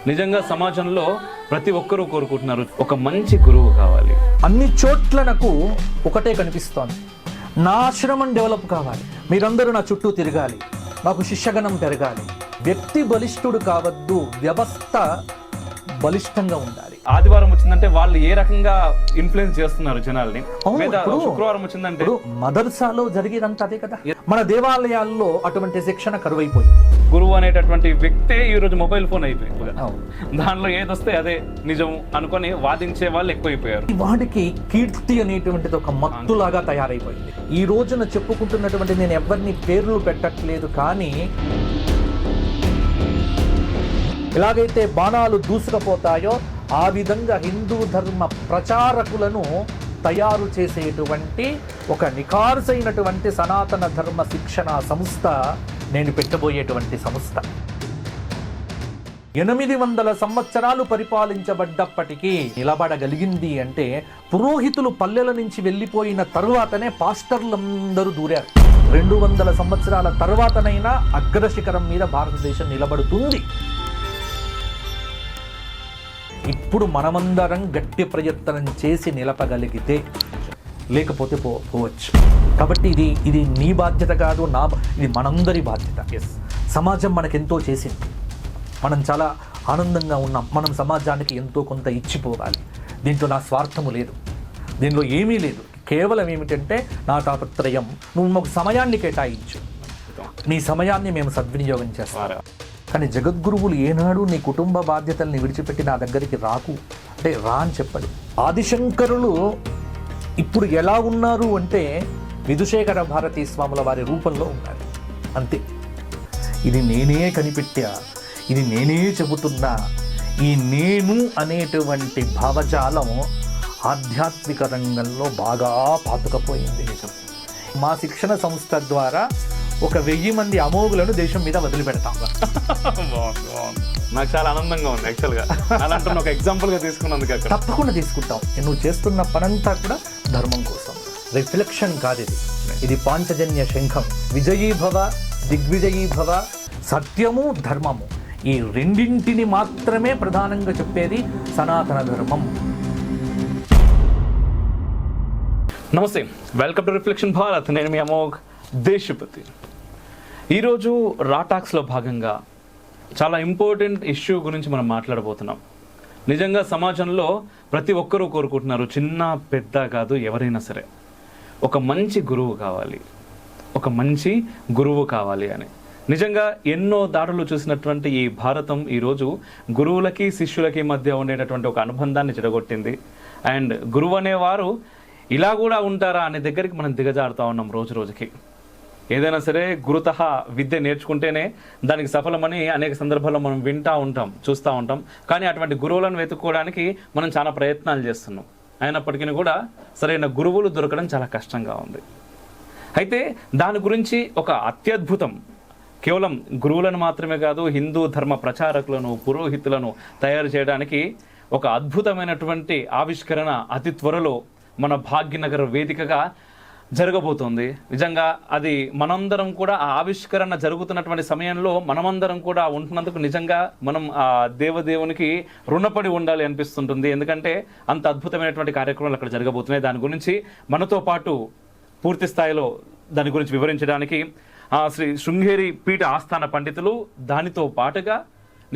నిజంగా సమాజంలో ప్రతి ఒక్కరూ కోరుకుంటున్నారు ఒక మంచి గురువు కావాలి. అన్ని చోట్ల నాకు ఒకటే కనిపిస్తోంది, నా ఆశ్రమం డెవలప్ కావాలి, మీరందరూ నా చుట్టూ తిరగాలి, నాకు శిష్యగణం పెరగాలి. వ్యక్తి బలిష్ఠుడు కావద్దు, వ్యవస్థ బలిష్టంగా ఉండాలి. ఆదివారం వచ్చిందంటే వాళ్ళు ఏ రకంగా ఇన్ఫ్లుయెన్స్ చేస్తున్నారు జనాల్ని, శుక్రవారం వచ్చిందంటే మదర్సాలో జరిగేదంతా అదే కదా. మన దేవాలయాల్లో అటువంటి శిక్షణ కరువైపోయింది. గురువు అనేటటువంటి వ్యక్తే ఈ రోజు మొబైల్ ఫోన్ అయిపోయింది. దానిలో ఏదొస్తే అదే నిజం అనుకొని వాదించే వాళ్ళు ఎక్కువైపోయారు. వాడికి కీర్తి అనేటువంటిది ఒక మత్తులాగా తయారైపోయింది. ఈ రోజున చెప్పుకుంటున్నటువంటి, నేను ఎవరిని పేర్లు పెట్టట్లేదు, కానీ ఎలాగైతే బాణాలు దూసుకుపోతాయో ఆ విధంగా హిందూ ధర్మ ప్రచారకులను తయారు చేసేటువంటి ఒక నిఖార్సైనటువంటి సనాతన ధర్మ శిక్షణ సంస్థ నేను పెట్టబోయేటువంటి సంస్థ. 800 సంవత్సరాలు పరిపాలించబడ్డప్పటికీ నిలబడగలిగింది అంటే పురోహితులు పల్లెల నుంచి వెళ్ళిపోయిన తరువాతనే పాస్టర్లందరూ దూరారు. 200 సంవత్సరాల తర్వాతనైనా అగ్రశిఖరం మీద భారతదేశం నిలబడుతుంది. ఇప్పుడు మనమందరం గట్టి ప్రయత్నం చేసి నిలపగలిగితే, లేకపోతే పోవచ్చు. కాబట్టి ఇది నీ బాధ్యత కాదు, ఇది మనందరి బాధ్యత. సమాజం మనకెంతో చేసింది, మనం చాలా ఆనందంగా ఉన్నాం, మనం సమాజానికి ఎంతో కొంత ఇచ్చిపోవాలి. దీంట్లో నా స్వార్థము లేదు, దీనిలో ఏమీ లేదు. కేవలం ఏమిటంటే నా తాపత్రయం, నువ్వు మాకు సమయాన్ని కేటాయించు, నీ సమయాన్ని మేము సద్వినియోగం చేస్తాం. కానీ జగద్గురువులు ఏనాడు నీ కుటుంబ బాధ్యతల్ని విడిచిపెట్టి నా దగ్గరికి రాకు అంటే రా అని చెప్పడు. ఆదిశంకరులు ఇప్పుడు ఎలా ఉన్నారు అంటే విధుశేఖర భారతీ స్వాముల వారి రూపంలో ఉన్నారు, అంతే. ఇది నేనే కనిపెట్టా, ఇది నేనే చెబుతున్నా. ఈ నేను అనేటువంటి భావజాలం ఆధ్యాత్మిక రంగంలో బాగా పాతుకపోయింది. మా శిక్షణ సంస్థ ద్వారా 1000 మంది అమోఘులను దేశం మీద వదిలిపెడతాం. నాకు చాలా ఆనందంగా ఉంది యాక్చువల్గా, అలాంటి ఒక ఎగ్జాంపుల్గా తీసుకున్నందుకు. తప్పకుండా తీసుకుంటాం. నువ్వు చేస్తున్న పనంతా కూడా ధర్మం కోసం, రిఫ్లెక్షన్ కాదు ఇది. ఇది పాంచజన్య శంఖం. విజయీ భవ, దిగ్విజయీ భవ, సత్యము ధర్మము, ఈ రెండింటిని మాత్రమే ప్రధానంగా చెప్పేది సనాతన ధర్మం. నమస్తే, వెల్కమ్ టు రిఫ్లెక్షన్ భారత్. నేను మీ అమోఘ్ దేశపతి. ఈరోజు రాటాక్స్లో భాగంగా చాలా ఇంపార్టెంట్ ఇష్యూ గురించి మనం మాట్లాడబోతున్నాం. నిజంగా సమాజంలో ప్రతి ఒక్కరూ కోరుకుంటున్నారు, చిన్న పెద్ద కాదు, ఎవరైనా సరే ఒక మంచి గురువు కావాలి, ఒక మంచి గురువు కావాలి అని. నిజంగా ఎన్నో దాడులు చూసినటువంటి ఈ భారతం ఈరోజు గురువులకి శిష్యులకి మధ్య ఉండేటటువంటి ఒక అనుబంధాన్ని చెడగొట్టింది. అండ్ గురువు అనేవారు ఇలా కూడా ఉంటారా అనే దగ్గరికి మనం దిగజారుతా ఉన్నాం రోజు రోజుకి. ఏదైనా సరే గురుతః విద్య నేర్చుకుంటేనే దానికి సఫలమని అనేక సందర్భాల్లో మనం వింటూ ఉంటాం, చూస్తూ ఉంటాం. కానీ అటువంటి గురువులను వెతుక్కోవడానికి మనం చాలా ప్రయత్నాలు చేస్తున్నాం. అయినప్పటికీ కూడా సరైన గురువులు దొరకడం చాలా కష్టంగా ఉంది. అయితే దాని గురించి ఒక అత్యద్భుతం, కేవలం గురువులను మాత్రమే కాదు, హిందూ ధర్మ ప్రచారకులను, పురోహితులను తయారు చేయడానికి ఒక అద్భుతమైనటువంటి ఆవిష్కరణ అతి త్వరలో మన భాగ్యనగర్ వేదికగా జరగబోతోంది. నిజంగా అది మనందరం కూడా ఆ ఆవిష్కరణ జరుగుతున్నటువంటి సమయంలో మనమందరం కూడా ఉంటున్నందుకు నిజంగా మనం ఆ దేవదేవునికి రుణపడి ఉండాలి అనిపిస్తుంటుంది. ఎందుకంటే అంత అద్భుతమైనటువంటి కార్యక్రమాలు అక్కడ జరగబోతున్నాయి. దాని గురించి మనతో పాటు పూర్తి స్థాయిలో దాని గురించి వివరించడానికి శ్రీ శృంగేరి పీఠ ఆస్థాన పండితులు, దానితో పాటుగా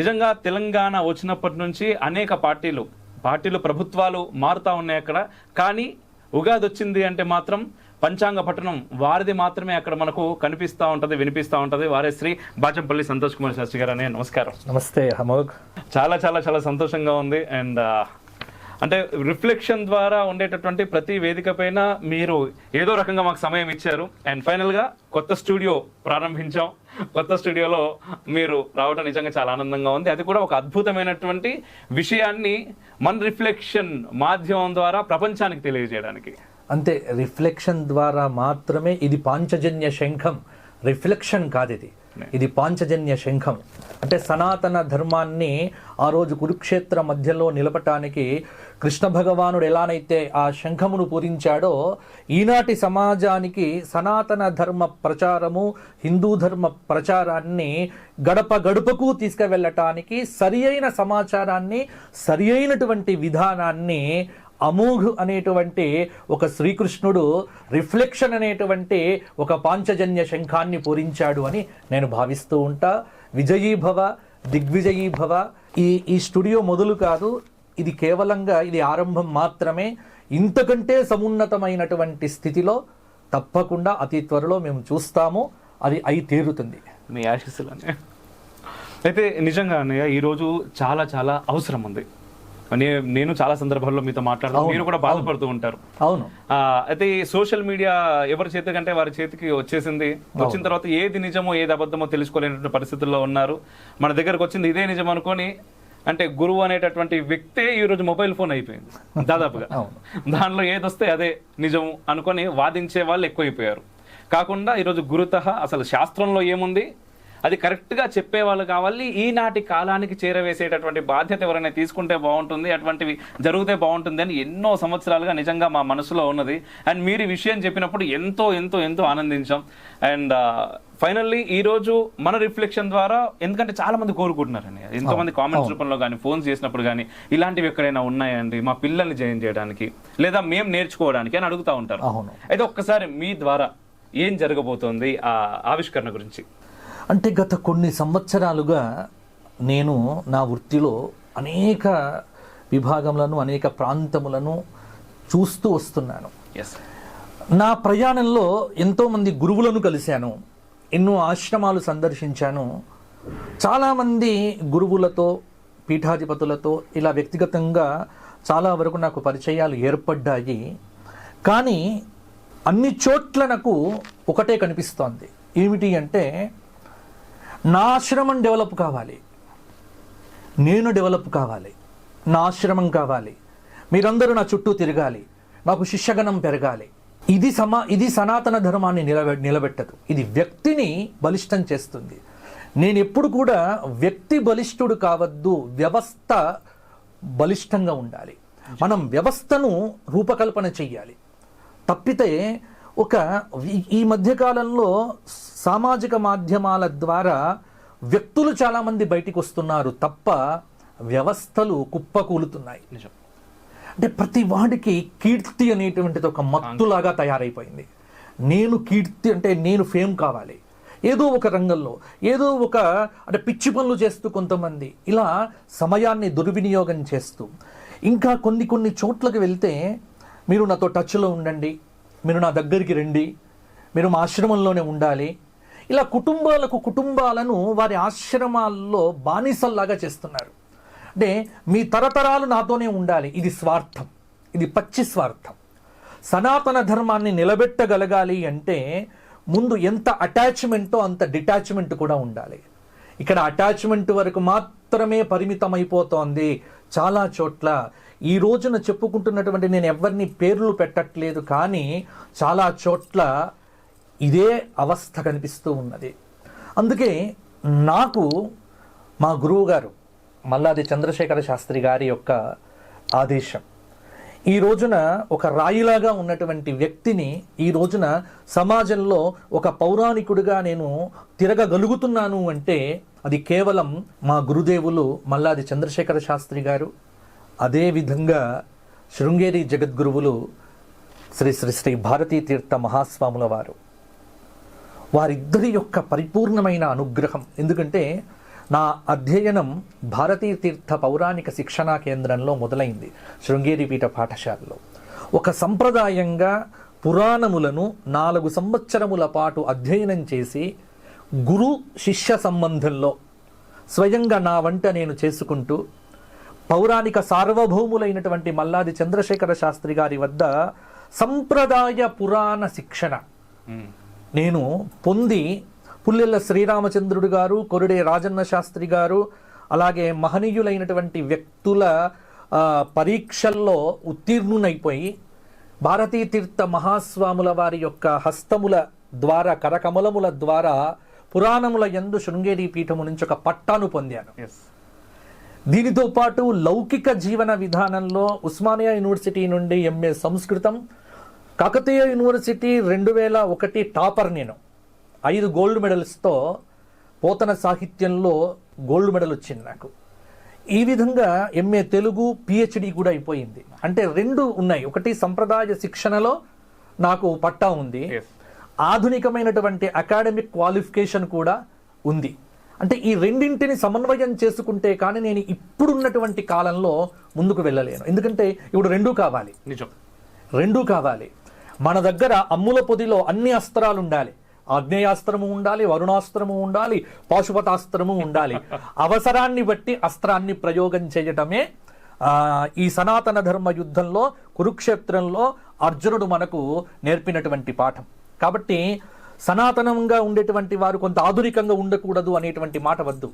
నిజంగా తెలంగాణ వచ్చినప్పటి నుంచి అనేక పార్టీలు ప్రభుత్వాలు మారుతూ ఉన్నాయి అక్కడ. కానీ ఉగాది వచ్చింది అంటే మాత్రం పంచాంగ పట్టణం వారిది మాత్రమే అక్కడ మనకు కనిపిస్తూ ఉంటుంది, వినిపిస్తూ ఉంటుంది. వారే శ్రీ బాచంపల్లి సంతోష్ కుమార్ శాస్త్రి గారు. అనే నమస్కారం. నమస్తే అమోఘ్. చాలా చాలా చాలా సంతోషంగా ఉంది. అండ్ అంటే రిఫ్లెక్షన్ ద్వారా ఉండేటటువంటి ప్రతి వేదిక పైన మీరు ఏదో రకంగా మాకు సమయం ఇచ్చారు. అండ్ ఫైనల్గా కొత్త స్టూడియో ప్రారంభించాం. కొత్త స్టూడియోలో మీరు రావడం నిజంగా చాలా ఆనందంగా ఉంది. అది కూడా ఒక అద్భుతమైనటువంటి విషయాన్ని మన రిఫ్లెక్షన్ మాధ్యమం ద్వారా ప్రపంచానికి తెలియజేయడానికి. అంతే, రిఫ్లెక్షన్ ద్వారా మాత్రమే. ఇది పాంచజన్య శంఖం, రిఫ్లెక్షన్ కాదు ఇది. ఇది పాంచజన్య శంఖం. అంటే సనాతన ధర్మాన్ని ఆ రోజు కురుక్షేత్ర మధ్యలో నిలపటానికి కృష్ణ భగవానుడు ఎలానైతే ఆ శంఖమును పూరించాడో, ఈనాటి సమాజానికి సనాతన ధర్మ ప్రచారము, హిందూ ధర్మ ప్రచారాన్ని గడప గడపకు తీసుకువెళ్ళటానికి సరి అయిన సమాచారాన్ని, సరి అయినటువంటి విధానాన్ని అమోఘ్ అనేటువంటి ఒక శ్రీకృష్ణుడు రిఫ్లెక్షన్ అనేటువంటి ఒక పాంచజన్య శంఖాన్ని పూరించాడు అని నేను భావిస్తూ ఉంటా. విజయీభవ, దిగ్విజయీభవ. ఈ స్టూడియో మొదలు కాదు, ఇది కేవలంగా ఇది ఆరంభం మాత్రమే. ఇంతకంటే సమున్నతమైనటువంటి స్థితిలో తప్పకుండా అతి త్వరలో మేము చూస్తాము. అది అయి తీరుతుంది. మీ ఆశీస్సులనే. అయితే నిజంగా అన్నయ్య ఈరోజు చాలా చాలా అవసరం ఉంది. నేను చాలా సందర్భాల్లో మీతో మాట్లాడతాను, మీరు కూడా బాధపడుతూ ఉంటారు. అవును. అయితే ఈ సోషల్ మీడియా ఎవరి చేతి కంటే వారి చేతికి వచ్చేసింది. వచ్చిన తర్వాత ఏది నిజమో ఏది అబద్ధమో తెలుసుకోలేనటువంటి పరిస్థితుల్లో ఉన్నారు. మన దగ్గరకు వచ్చింది ఇదే నిజం అనుకొని, అంటే గురువు అనేటటువంటి వ్యక్తే ఈ రోజు మొబైల్ ఫోన్ అయిపోయింది దాదాపుగా. దానిలో ఏదొస్తే అదే నిజం అనుకొని వాదించే వాళ్ళు ఎక్కువైపోయారు. కాకుండా ఈరోజు గురుతః అసలు శాస్త్రంలో ఏముంది అది కరెక్ట్గా చెప్పేవాళ్ళు కావాలి. ఈనాటి కాలానికి చేరవేసేటటువంటి బాధ్యత ఎవరైనా తీసుకుంటే బాగుంటుంది, అటువంటివి జరిగితే బాగుంటుంది అని ఎన్నో సంవత్సరాలుగా నిజంగా మా మనసులో ఉన్నది. అండ్ మీరు ఈ విషయం చెప్పినప్పుడు ఎంతో ఎంతో ఎంతో ఆనందించాం. అండ్ ఫైనల్లీ ఈ రోజు మన రిఫ్లెక్షన్ ద్వారా, ఎందుకంటే చాలా మంది కోరుకుంటున్నారని, ఎంతో మంది కామెంట్స్ రూపంలో కానీ ఫోన్స్ చేసినప్పుడు కానీ ఇలాంటివి ఎక్కడైనా ఉన్నాయండి మా పిల్లల్ని జాయిన్ చేయడానికి లేదా మేము నేర్చుకోవడానికి అని అడుగుతూ ఉంటారు. అయితే ఒక్కసారి మీ ద్వారా ఏం జరగబోతోంది ఆ ఆవిష్కరణ గురించి? అంటే గత కొన్ని సంవత్సరాలుగా నేను నా వృత్తిలో అనేక విభాగములను, అనేక ప్రాంతములను చూస్తూ వస్తున్నాను. నా ప్రయాణంలో ఎంతోమంది గురువులను కలిశాను, ఎన్నో ఆశ్రమాలు సందర్శించాను. చాలామంది గురువులతో, పీఠాధిపతులతో ఇలా వ్యక్తిగతంగా చాలా వరకు నాకు పరిచయాలు ఏర్పడ్డాయి. కానీ అన్ని చోట్ల నాకు ఒకటే కనిపిస్తోంది. ఏమిటి అంటే, నా ఆశ్రమం డెవలప్ కావాలి, నేను డెవలప్ కావాలి, నా ఆశ్రమం కావాలి, మీరందరూ నా చుట్టూ తిరగాలి, నాకు శిష్యగణం పెరగాలి. ఇది సనాతన ధర్మాన్ని నిలబెట్టదు. ఇది వ్యక్తిని బలిష్టం చేస్తుంది. నేను ఎప్పుడు కూడా వ్యక్తి బలిష్ఠుడు కావద్దు, వ్యవస్థ బలిష్టంగా ఉండాలి. మనం వ్యవస్థను రూపకల్పన చెయ్యాలి. తప్పితే ఈ మధ్యకాలంలో సామాజిక మాధ్యమాల ద్వారా వ్యక్తులు చాలామంది బయటికి వస్తున్నారు తప్ప వ్యవస్థలు కుప్పకూలుతున్నాయి. అంటే ప్రతి వాడికి కీర్తి అనేటువంటిది ఒక మత్తులాగా తయారైపోయింది. నేను కీర్తి అంటే నేను ఫేమ్ కావాలి, ఏదో ఒక రంగంలో ఏదో ఒక అంటే పిచ్చి పనులు చేస్తూ కొంతమంది ఇలా సమయాన్ని దుర్వినియోగం చేస్తూ, ఇంకా కొన్ని చోట్లకు వెళ్తే మీరు నాతో టచ్లో ఉండండి, మీరు నా దగ్గరికి రండి, మీరు మా ఆశ్రమంలోనే ఉండాలి, ఇలా కుటుంబాలను వారి ఆశ్రమాల్లో బానిసల్లాగా చేస్తున్నారు. అంటే మీ తరతరాలు నాతోనే ఉండాలి. ఇది స్వార్థం, ఇది పచ్చి స్వార్థం. సనాతన ధర్మాన్ని నిలబెట్టగలగాలి అంటే ముందు ఎంత అటాచ్మెంటో అంత డిటాచ్మెంట్ కూడా ఉండాలి. ఇక్కడ అటాచ్మెంట్ వరకు మాత్రమే పరిమితమైపోతోంది చాలా చోట్ల. ఈ రోజున చెప్పుకుంటున్నటువంటి, నేను ఎవరిని పేర్లు పెట్టట్లేదు, కానీ చాలా చోట్ల ఇదే అవస్థ కనిపిస్తూ ఉన్నది. అందుకే నాకు మా గురువు గారు మల్లాది చంద్రశేఖర శాస్త్రి గారి యొక్క ఆదేశం, ఈ రోజున ఒక రాయిలాగా ఉన్నటువంటి వ్యక్తిని ఈ రోజున సమాజంలో ఒక పౌరాణికుడిగా నేను తిరగగలుగుతున్నాను అంటే అది కేవలం మా గురుదేవులు మల్లాది చంద్రశేఖర శాస్త్రి గారు, అదేవిధంగా శృంగేరి జగద్గురువులు శ్రీ శ్రీ శ్రీ భారతీ తీర్థ మహాస్వాముల వారు, వారిద్దరి యొక్క పరిపూర్ణమైన అనుగ్రహం. ఎందుకంటే నా అధ్యయనం భారతీ తీర్థ పౌరాణిక శిక్షణా కేంద్రంలో మొదలైంది, శృంగేరి పీఠ పాఠశాలలో. ఒక సంప్రదాయంగా పురాణములను 4 సంవత్సరముల పాటు అధ్యయనం చేసి గురు శిష్య సంబంధంలో స్వయంగా నా వంట నేను చేసుకుంటూ పౌరాణిక సార్వభౌములైనటువంటి మల్లాది చంద్రశేఖర శాస్త్రి గారి వద్ద సంప్రదాయ పురాణ శిక్షణ నేను పొంది, పుల్లెల్ల శ్రీరామచంద్రుడు గారు, కొరడే రాజన్న శాస్త్రి గారు, అలాగే మహనీయులైనటువంటి వ్యక్తుల పరీక్షల్లో ఉత్తీర్ణునైపోయి భారతీ తీర్థ మహాస్వాముల వారి యొక్క హస్తముల ద్వారా కరకమలముల ద్వారా పురాణముల యందు శృంగేరి పీఠము నుంచి ఒక పట్టాను పొందాను. ఎస్. దీనితో పాటు లౌకిక జీవన విధానంలో ఉస్మానియా యూనివర్సిటీ నుండి ఎంఏ సంస్కృతం, కాకతీయ యూనివర్సిటీ 2001 టాపర్ నేను. 5 గోల్డ్ మెడల్స్తో పోతన సాహిత్యంలో గోల్డ్ మెడల్ వచ్చింది నాకు. ఈ విధంగా ఎంఏ తెలుగు, పిహెచ్డి కూడా అయిపోయింది. అంటే 2 ఉన్నాయి. ఒకటి సంప్రదాయ శిక్షణలో నాకు పట్టా ఉంది, ఆధునికమైనటువంటి అకాడమిక్ క్వాలిఫికేషన్ కూడా ఉంది. అంటే ఈ రెండింటిని సమన్వయం చేసుకుంటే కానీ నేను ఇప్పుడున్నటువంటి కాలంలో ముందుకు వెళ్ళలేను. ఎందుకంటే ఇప్పుడు 2 కావాలి. నిజం, 2 కావాలి. మన దగ్గర అమ్ముల పొదిలో అన్ని అస్త్రాలు ఉండాలి. ఆగ్నేయాస్త్రము ఉండాలి, వరుణాస్త్రము ఉండాలి, పాశుపతాస్త్రము ఉండాలి. అవసరాన్ని బట్టి అస్త్రాన్ని ప్రయోగం చేయటమే ఈ సనాతన ధర్మ యుద్ధంలో, కురుక్షేత్రంలో అర్జునుడు మనకు నేర్పినటువంటి పాఠం. కాబట్టి సనాతనంగా ఉండేటువంటి వారు కొంత ఆధునికంగా ఉండకూడదు అనేటువంటి మాట వద్దు.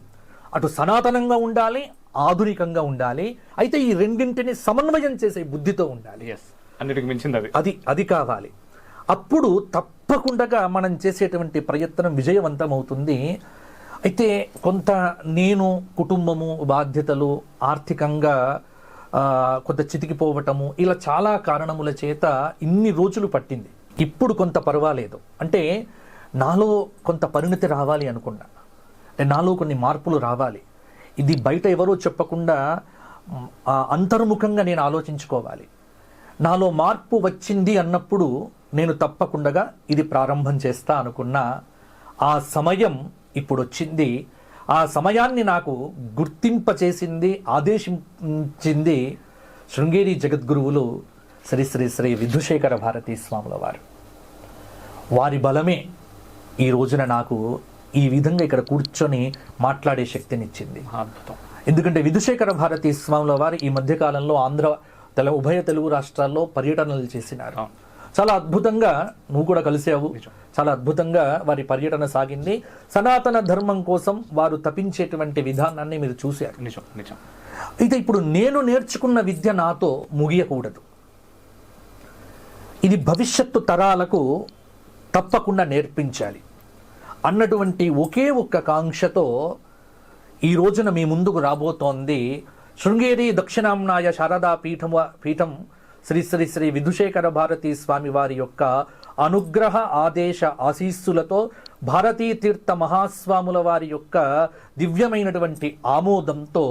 అటు సనాతనంగా ఉండాలి, ఆధునికంగా ఉండాలి. అయితే ఈ రెండింటిని సమన్వయం చేసే బుద్ధితో ఉండాలి. అన్నిటికి మించింది అది కావాలి. అప్పుడు తప్పకుండా మనం చేసేటువంటి ప్రయత్నం విజయవంతమవుతుంది. అయితే కొంత నేను కుటుంబము, బాధ్యతలు, ఆర్థికంగా కొంత చితికిపోవటము, ఇలా చాలా కారణముల చేత ఇన్ని రోజులు పట్టింది. ఇప్పుడు కొంత పర్వాలేదు. అంటే నాలో కొంత పరిణతి రావాలి అనుకున్నా. అంటే నాలో కొన్ని మార్పులు రావాలి. ఇది బయట ఎవరో చెప్పకుండా అంతర్ముఖంగా నేను ఆలోచించుకోవాలి. నాలో మార్పు వచ్చింది అన్నప్పుడు నేను తప్పకుండా ఇది ప్రారంభం చేస్తా అనుకున్నా. ఆ సమయం ఇప్పుడు వచ్చింది. ఆ సమయాన్ని నాకు గుర్తింపచేసింది, ఆదేశించింది శృంగేరి జగద్గురువులు శ్రీ శ్రీ శ్రీ విధుశేఖర భారతీ స్వాముల వారు. వారి బలమే ఈ రోజున నాకు ఈ విధంగా ఇక్కడ కూర్చొని మాట్లాడే శక్తినిచ్చింది. ఎందుకంటే విధుశేఖర భారతీ స్వాముల వారు ఈ మధ్యకాలంలో ఉభయ తెలుగు రాష్ట్రాల్లో పర్యటనలు చేసినారు. చాలా అద్భుతంగా, నువ్వు కూడా కలిసావు, చాలా అద్భుతంగా వారి పర్యటన సాగింది. సనాతన ధర్మం కోసం వారు తపించేటువంటి విధానాన్ని మీరు చూశారు. అయితే ఇప్పుడు నేను నేర్చుకున్న విద్య నాతో ముగియకూడదు. ఇది భవిష్యత్తు తరాలకు తప్పకుండా నేర్పించాలి అన్నటువంటి ఒకే ఒక్క కాంక్షతో ఈ రోజున మీ ముందుకు రాబోతోంది శృంగేరి దక్షిణాంనాయ శారదా పీఠం శ్రీ శ్రీ శ్రీ విధుశేఖర భారతీ స్వామి వారి యొక్క అనుగ్రహ ఆదేశ ఆశీస్సులతో భారతీ తీర్థ మహాస్వాముల వారి యొక్క దివ్యమైనటువంటి ఆమోదంతో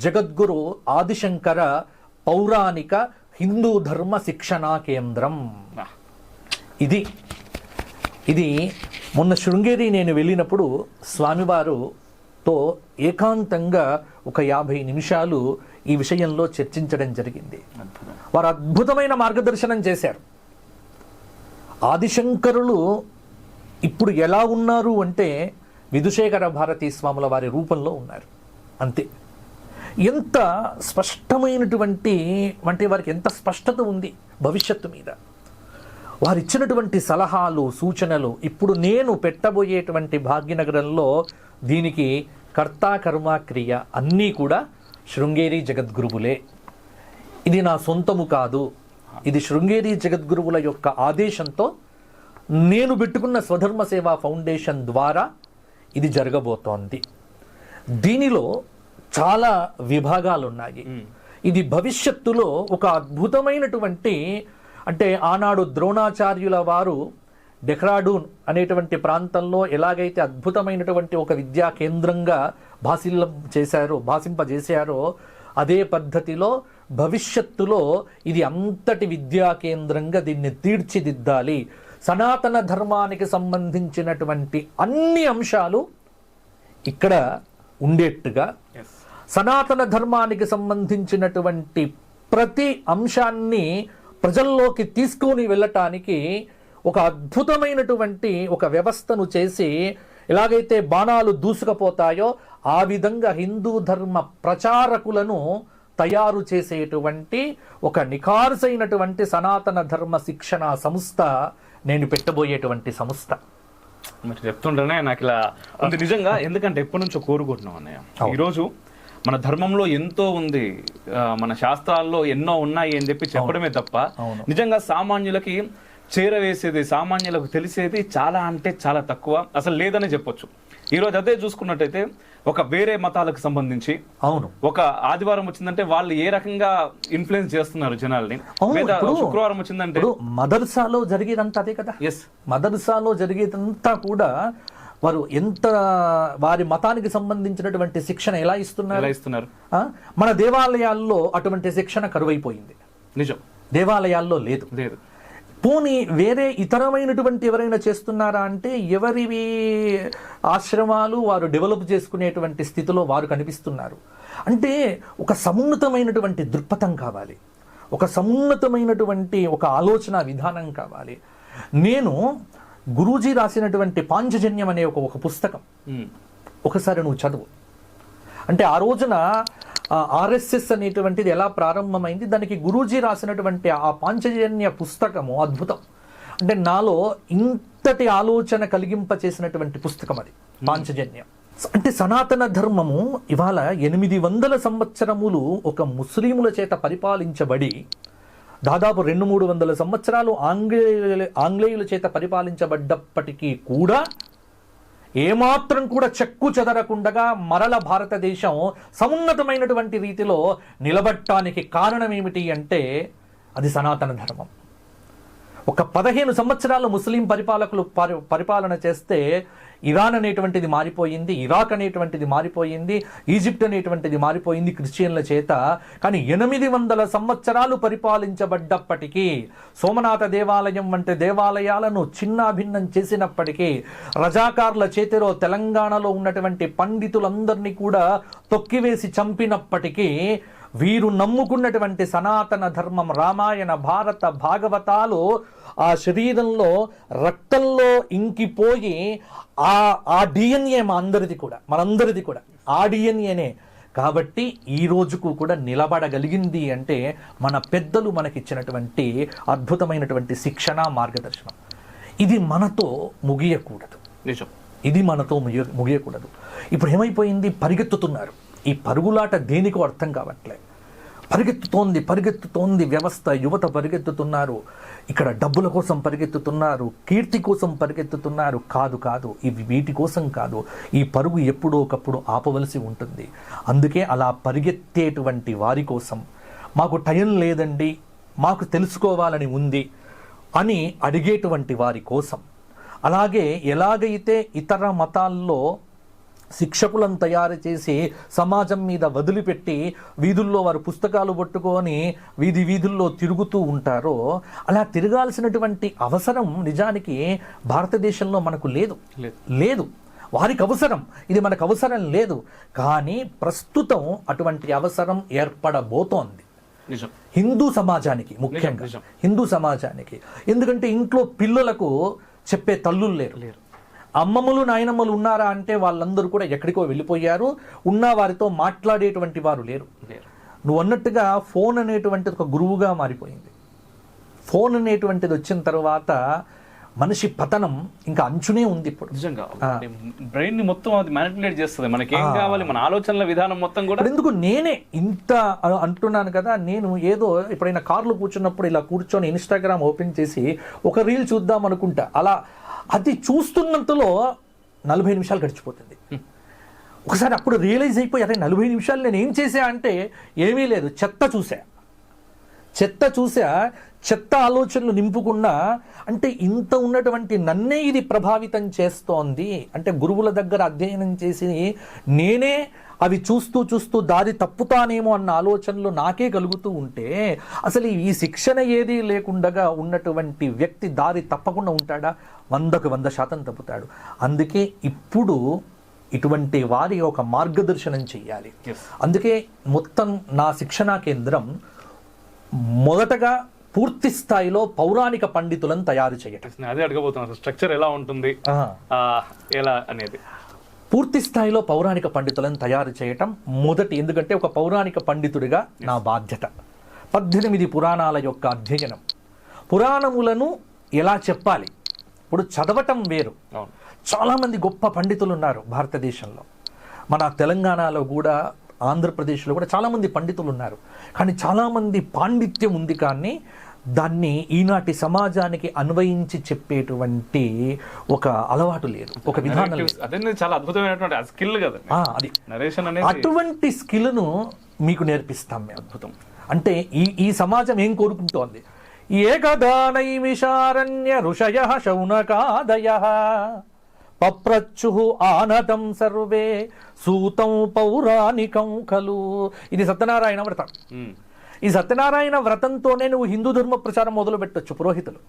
జగద్గురు ఆదిశంకర పౌరాణిక హిందూ ధర్మ శిక్షణా కేంద్రం. ఇది మొన్న శృంగేరి నేను వెళ్ళినప్పుడు స్వామివారుతో ఏకాంతంగా ఒక 50 నిమిషాలు ఈ విషయంలో చర్చించడం జరిగింది. వారు అద్భుతమైన మార్గదర్శనం చేశారు. ఆదిశంకరులు ఇప్పుడు ఎలా ఉన్నారు అంటే విధుశేఖర భారతీ స్వాముల వారి రూపంలో ఉన్నారు, అంతే. ఎంత స్పష్టమైనటువంటి వారికి ఎంత స్పష్టత ఉంది భవిష్యత్తు మీద. వారు ఇచ్చినటువంటి సలహాలు, సూచనలు ఇప్పుడు నేను పెట్టబోయేటువంటి భాగ్యనగరంలో దీనికి కర్త కర్మ క్రియ అన్నీ కూడా శృంగేరి జగద్గురువులే. ఇది నా సొంతము కాదు. ఇది శృంగేరి జగద్గురువుల యొక్క ఆదేశంతో నేను పెట్టుకున్న స్వధర్మ సేవా ఫౌండేషన్ ద్వారా ఇది జరగబోతోంది. దీనిలో చాలా విభాగాలు ఉన్నాయి. ఇది భవిష్యత్తులో ఒక అద్భుతమైనటువంటి, అంటే ఆనాడు ద్రోణాచార్యుల వారు డెహ్రాడూన్ అనేటువంటి ప్రాంతంలో ఎలాగైతే అద్భుతమైనటువంటి ఒక విద్యా కేంద్రంగా భాసింపజేశారో అదే పద్ధతిలో భవిష్యత్తులో ఇది అంతటి విద్యా కేంద్రంగా దీన్ని తీర్చిదిద్దాలి. సనాతన ధర్మానికి సంబంధించినటువంటి అన్ని అంశాలు ఇక్కడ ఉండేట్టుగా, సనాతన ధర్మానికి సంబంధించినటువంటి ప్రతి అంశాన్ని ప్రజల్లోకి తీసుకొని వెళ్ళటానికి ఒక అద్భుతమైనటువంటి ఒక వ్యవస్థను చేసి, ఎలాగైతే బాణాలు దూసుకుపోతాయో ఆ విధంగా హిందూ ధర్మ ప్రచారకులను తయారు చేసేటువంటి ఒక నిఖార్సైనటువంటి సనాతన ధర్మ శిక్షణ సంస్థ నేను పెట్టబోయేటువంటి సంస్థ. మీరు చెప్తుంటేనే నాకు ఇలా ఉంది నిజంగా. ఎందుకంటే ఎప్పటి నుంచో కోరుకుంటున్నాం అన్నయ్య. ఈరోజు మన ధర్మంలో ఎంతో ఉంది, మన శాస్త్రాల్లో ఎన్నో ఉన్నాయి అని చెప్పి చెప్పడమే తప్ప నిజంగా సామాన్యులకి చేరవేసేది, సామాన్యులకు తెలిసేది చాలా అంటే చాలా తక్కువ, అసలు లేదనే చెప్పొచ్చు. ఈరోజు అదే చూసుకున్నట్టయితే ఒక వేరే మతాలకు సంబంధించి అవును ఒక ఆదివారం వచ్చిందంటే వాళ్ళు ఏ రకంగా ఇన్ఫ్లుయెన్స్ చేస్తున్నారు జనాల్ని, అవును, లేదా ఇప్పుడు- శుక్రవారం వచ్చిందంటే ఇప్పుడు మదర్సాలో జరిగేదంతా అదే కదా. ఎస్ మదర్సాలో జరిగేదంతా కూడా వారు ఎంత వారి మతానికి సంబంధించినటువంటి శిక్షణ ఎలా ఎలా ఇస్తున్నారు. ఇస్తున్నారు. ఆ? మన దేవాలయాల్లో అటువంటి శిక్షణ కరువైపోయింది, నిజం దేవాలయాల్లో లేదు. లేదు. పోనీ వేరే ఇతరమైనటువంటి ఎవరైనా చేస్తున్నారా అంటే ఎవరివి ఆశ్రమాలు వారు డెవలప్ చేసుకునేటువంటి స్థితిలో వారు కనిపిస్తున్నారు. అంటే ఒక సమున్నతమైనటువంటి దృక్పథం కావాలి, ఒక సమున్నతమైనటువంటి ఒక ఆలోచన విధానం కావాలి. నేను గురూజీ రాసినటువంటి పాంచజన్యం అనే ఒక పుస్తకం ఒకసారి నువ్వు చదువు. అంటే ఆ రోజున ఆర్ఎస్ఎస్ అనేటువంటిది ఎలా ప్రారంభమైంది, దానికి గురూజీ రాసినటువంటి ఆ పాంచజన్య పుస్తకము అద్భుతం. అంటే నాలో ఇంతటి ఆలోచన కలిగింప చేసినటువంటి పుస్తకం అది పాంచజన్యం. అంటే సనాతన ధర్మము ఇవాళ 800 సంవత్సరములు ఒక ముస్లిముల చేత పరిపాలించబడి దాదాపు 200-300 సంవత్సరాలు ఆంగ్లేయుల చేత పరిపాలించబడ్డప్పటికీ కూడా ఏమాత్రం కూడా చెక్కు చెదరకుండగా మరల భారతదేశం సమున్నతమైనటువంటి రీతిలో నిలబడటానికి కారణం ఏమిటి అంటే అది సనాతన ధర్మం. ఒక 15 సంవత్సరాలు ముస్లిం పరిపాలకులు పరిపాలన చేస్తే ఇరాన్ అనేటువంటిది మారిపోయింది, ఇరాక్ అనేటువంటిది మారిపోయింది, ఈజిప్ట్ అనేటువంటిది మారిపోయింది క్రిస్టియన్ల చేత. కానీ 800 సంవత్సరాలు పరిపాలించబడ్డప్పటికీ, సోమనాథ దేవాలయం వంటి దేవాలయాలను చిన్నాభిన్నం చేసినప్పటికీ, రజాకార్ల చేతిలో తెలంగాణలో ఉన్నటువంటి పండితులందరినీ కూడా తొక్కివేసి చంపినప్పటికీ, వీరు నమ్ముకున్నటువంటి సనాతన ధర్మం రామాయణ భారత భాగవతాలు ఆ శరీరంలో రక్తంలో ఇంకిపోయి ఆ డిఎన్ఏ మనందరిది కూడా ఆ డిఎన్ఏనే. కాబట్టి ఈ రోజుకు కూడా నిలబడగలిగింది అంటే మన పెద్దలు మనకిచ్చినటువంటి అద్భుతమైనటువంటి శిక్షణ మార్గదర్శనం. ఇది మనతో ముగియకూడదు, నిజం. ఇది మనతో ముగియకూడదు. ఇప్పుడు ఏమైపోయింది, పరిగెత్తుతున్నారు. ఈ పరుగులాట దేనికో అర్థం కావట్లే. పరిగెత్తుతోంది వ్యవస్థ, యువత పరిగెత్తుతున్నారు. ఇక్కడ డబ్బుల కోసం పరిగెత్తుతున్నారు, కీర్తి కోసం పరిగెత్తుతున్నారు. కాదు, ఇవి వీటి కోసం కాదు. ఈ పరుగు ఎప్పుడో ఒకప్పుడు ఆపవలసి ఉంటుంది. అందుకే అలా పరిగెత్తేటువంటి వారి కోసం, మాకు టైం లేదండి, మాకు తెలుసుకోవాలని ఉంది అని అడిగేటువంటి వారి కోసం, అలాగే ఎలాగైతే ఇతర మతాల్లో శిక్షకులను తయారు చేసి సమాజం మీద వదిలిపెట్టి వీధుల్లో వారు పుస్తకాలు పట్టుకొని వీధుల్లో తిరుగుతూ ఉంటారో, అలా తిరగాల్సినటువంటి అవసరం నిజానికి భారతదేశంలో మనకు లేదు. వారికి అవసరం, ఇది మనకు అవసరం లేదు. కానీ ప్రస్తుతం అటువంటి అవసరం ఏర్పడబోతోంది హిందూ సమాజానికి, ముఖ్యంగా హిందూ సమాజానికి. ఎందుకంటే ఇంట్లో పిల్లలకు చెప్పే తల్లులు లేరు, అమ్మమ్మలు నాయనమ్మలు ఉన్నారా అంటే వాళ్ళందరూ కూడా ఎక్కడికో వెళ్ళిపోయారు. ఉన్న వారితో మాట్లాడేటువంటి వారు లేరు. నువ్వు అన్నట్టుగా ఫోన్ అనేటువంటిది ఒక గురువుగా మారిపోయింది. ఫోన్ అనేటువంటిది వచ్చిన తర్వాత మనిషి పతనం ఇంకా అంచునే ఉంది. ఇప్పుడు నిజంగా బ్రెయిన్ ని మొత్తం అది మ్యానిపులేట్ చేస్తుంది. మనకి ఏం కావాలి, మన ఆలోచనల విధానం మొత్తం కూడా. ఎందుకు నేనే ఇంత అంటున్నాను కదా, నేను ఏదో ఎప్పుడైనా కార్లో కూర్చున్నప్పుడు ఇలా కూర్చొని ఇన్స్టాగ్రామ్ ఓపెన్ చేసి ఒక రీల్ చూద్దాం అనుకుంటా. అలా అది చూస్తున్నంతలో 40 నిమిషాలు గడిచిపోతుంది. ఒకసారి అప్పుడు రియలైజ్ అయిపోయి, అదే 40 నిమిషాలు నేను ఏం చేశా అంటే ఏమీ లేదు, చెత్త చూసా, చెత్త ఆలోచనలు నింపుకున్నా. అంటే ఇంత ఉన్నటువంటి నన్నే ఇది ప్రభావితం చేస్తోంది. అంటే గురువుల దగ్గర అధ్యయనం చేసి నేనే అవి చూస్తూ దారి తప్పుతానేమో అన్న ఆలోచనలు నాకే కలుగుతూ ఉంటే, అసలు ఈ శిక్షణ ఏదీ లేకుండా ఉన్నటువంటి వ్యక్తి దారి తప్పకుండా ఉంటాడా? 100% తప్పుతాడు. అందుకే ఇప్పుడు ఇటువంటి వారి ఒక మార్గదర్శనం చెయ్యాలి. అందుకే మొత్తం నా శిక్షణా కేంద్రం మొదటగా పూర్తి స్థాయిలో పౌరాణిక పండితులను తయారు చేయటం. అదే అడగబోతున్నాను, స్ట్రక్చర్ ఎలా ఉంటుంది ఎలా అనేది. పూర్తి స్థాయిలో పౌరాణిక పండితులను తయారు చేయటం మొదటి. ఎందుకంటే ఒక పౌరాణిక పండితుడిగా నా బాధ్యత. 18 పురాణాల యొక్క అధ్యయనం, పురాణములను ఎలా చెప్పాలి. ఇప్పుడు చదవటం వేరు, చాలామంది గొప్ప పండితులు ఉన్నారు భారతదేశంలో. మన తెలంగాణలో కూడా, ఆంధ్రప్రదేశ్లో కూడా చాలామంది పండితులు ఉన్నారు. కానీ చాలామంది పాండిత్యం ఉంది, కానీ దాన్ని ఈనాటి సమాజానికి అన్వయించి చెప్పేటువంటి ఒక అలవాటు లేదు, ఒక విధానం లేదు. అదే చాలా అద్భుతమైనటువంటి స్కిల్ కదా అది నరేషన్ అనేది. అటువంటి స్కిల్ను మీకు నేర్పిస్తాం మేము. అద్భుతం. అంటే ఈ సమాజం ఏం కోరుకుంటోంది? ఏకదా నైమిషారణ్య ఋషయః శౌనకాదయః పప్రచ్చుః ఆనతం సర్వే సూతం పౌరాణికం ఖలు. ఇది సత్యనారాయణ వ్రతం. ఈ సత్యనారాయణ వ్రతంతోనే నువ్వు హిందూ ధర్మ ప్రచారం మొదలు పెట్టొచ్చు. పురోహితులు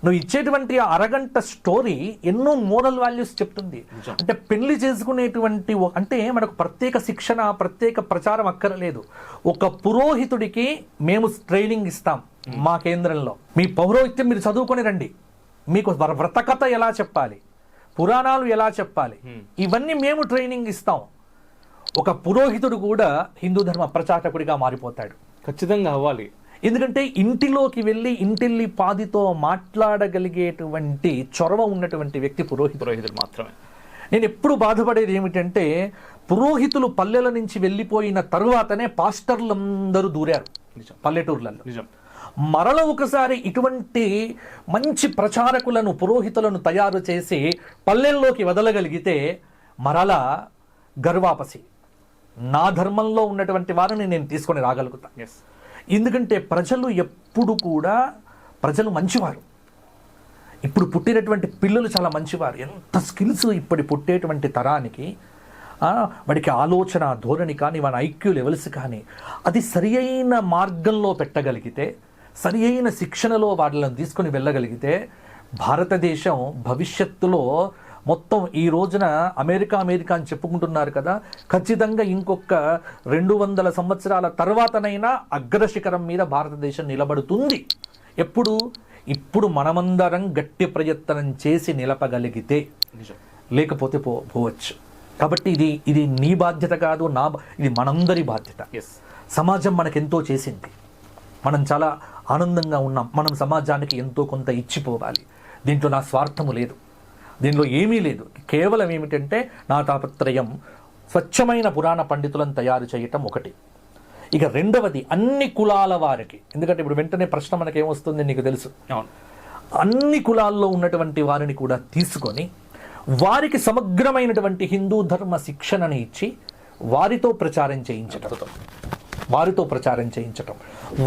నువ్వు ఇచ్చేటువంటి అరగంట స్టోరీ ఎన్నో మోరల్ వాల్యూస్ చెప్తుంది. అంటే పెళ్లి చేసుకునేటువంటి అంటే మనకు ప్రత్యేక శిక్షణ, ప్రత్యేక ప్రచారం అక్కర్లేదు. ఒక పురోహితుడికి మేము ట్రైనింగ్ ఇస్తాం మా కేంద్రంలో. మీ పౌరోహిత్యం మీరు చదువుకొని రండి, మీకు వ్రతకథ ఎలా చెప్పాలి, పురాణాలు ఎలా చెప్పాలి, ఇవన్నీ మేము ట్రైనింగ్ ఇస్తాం. ఒక పురోహితుడు కూడా హిందూ ధర్మ ప్రచారకుడిగా మారిపోతాడు. ఖచ్చితంగా అవ్వాలి. ఎందుకంటే ఇంటిలోకి వెళ్ళి ఇంటిల్లి పాదితో మాట్లాడగలిగేటువంటి చొరవ ఉన్నటువంటి వ్యక్తి పురోహితుడు మాత్రమే. నేను ఎప్పుడు బాధపడేది ఏమిటంటే పురోహితులు పల్లెల నుంచి వెళ్ళిపోయిన తరువాతనే పాస్టర్లందరూ దూరారు పల్లెటూర్లలో. నిజం. మరల ఒకసారి ఇటువంటి మంచి ప్రచారకులను, పురోహితులను తయారు చేసి పల్లెల్లోకి వదలగలిగితే మరల గర్వాపసి నా ధర్మంలో ఉన్నటువంటి వారిని నేను తీసుకొని రాగలుగుతాను. ఎందుకంటే ప్రజలు ఎప్పుడు కూడా ప్రజలు మంచివారు. ఇప్పుడు పుట్టినటువంటి పిల్లలు చాలా మంచివారు. ఎంత స్కిల్స్ ఇప్పుడు పుట్టేటువంటి తరానికి, వాడికి ఆలోచన ధోరణి కానీ, వాడి ఐక్యూ లెవెల్స్ కానీ అది సరి అయిన మార్గంలో పెట్టగలిగితే, సరి అయిన శిక్షణలో వాళ్ళని తీసుకొని వెళ్ళగలిగితే భారతదేశం భవిష్యత్తులో మొత్తం ఈ రోజున అమెరికా అని చెప్పుకుంటున్నారు కదా, ఖచ్చితంగా ఇంకొక 200 సంవత్సరాల తర్వాతనైనా అగ్రశిఖరం మీద భారతదేశం నిలబడుతుంది. ఇప్పుడు మనమందరం గట్టి ప్రయత్నం చేసి నిలపగలిగితే, లేకపోతే పోవచ్చు. కాబట్టి ఇది నీ బాధ్యత కాదు, ఇది మనందరి బాధ్యత. సమాజం మనకెంతో చేసింది, మనం చాలా ఆనందంగా ఉన్నాం. మనం సమాజానికి ఎంతో కొంత ఇచ్చిపోవాలి. దీంట్లో నా స్వార్థము లేదు, దీనిలో ఏమీ లేదు. కేవలం ఏమిటంటే నా తాపత్రయం స్వచ్ఛమైన పురాణ పండితులను తయారు చేయటం ఒకటి. ఇక రెండవది అన్ని కులాల వారికి, ఎందుకంటే ఇప్పుడు వెంటనే ప్రశ్న మనకేమొస్తుంది నీకు తెలుసు, అన్ని కులాల్లో ఉన్నటువంటి వారిని కూడా తీసుకొని వారికి సమగ్రమైనటువంటి హిందూ ధర్మ శిక్షణని ఇచ్చి వారితో ప్రచారం చేయించటం,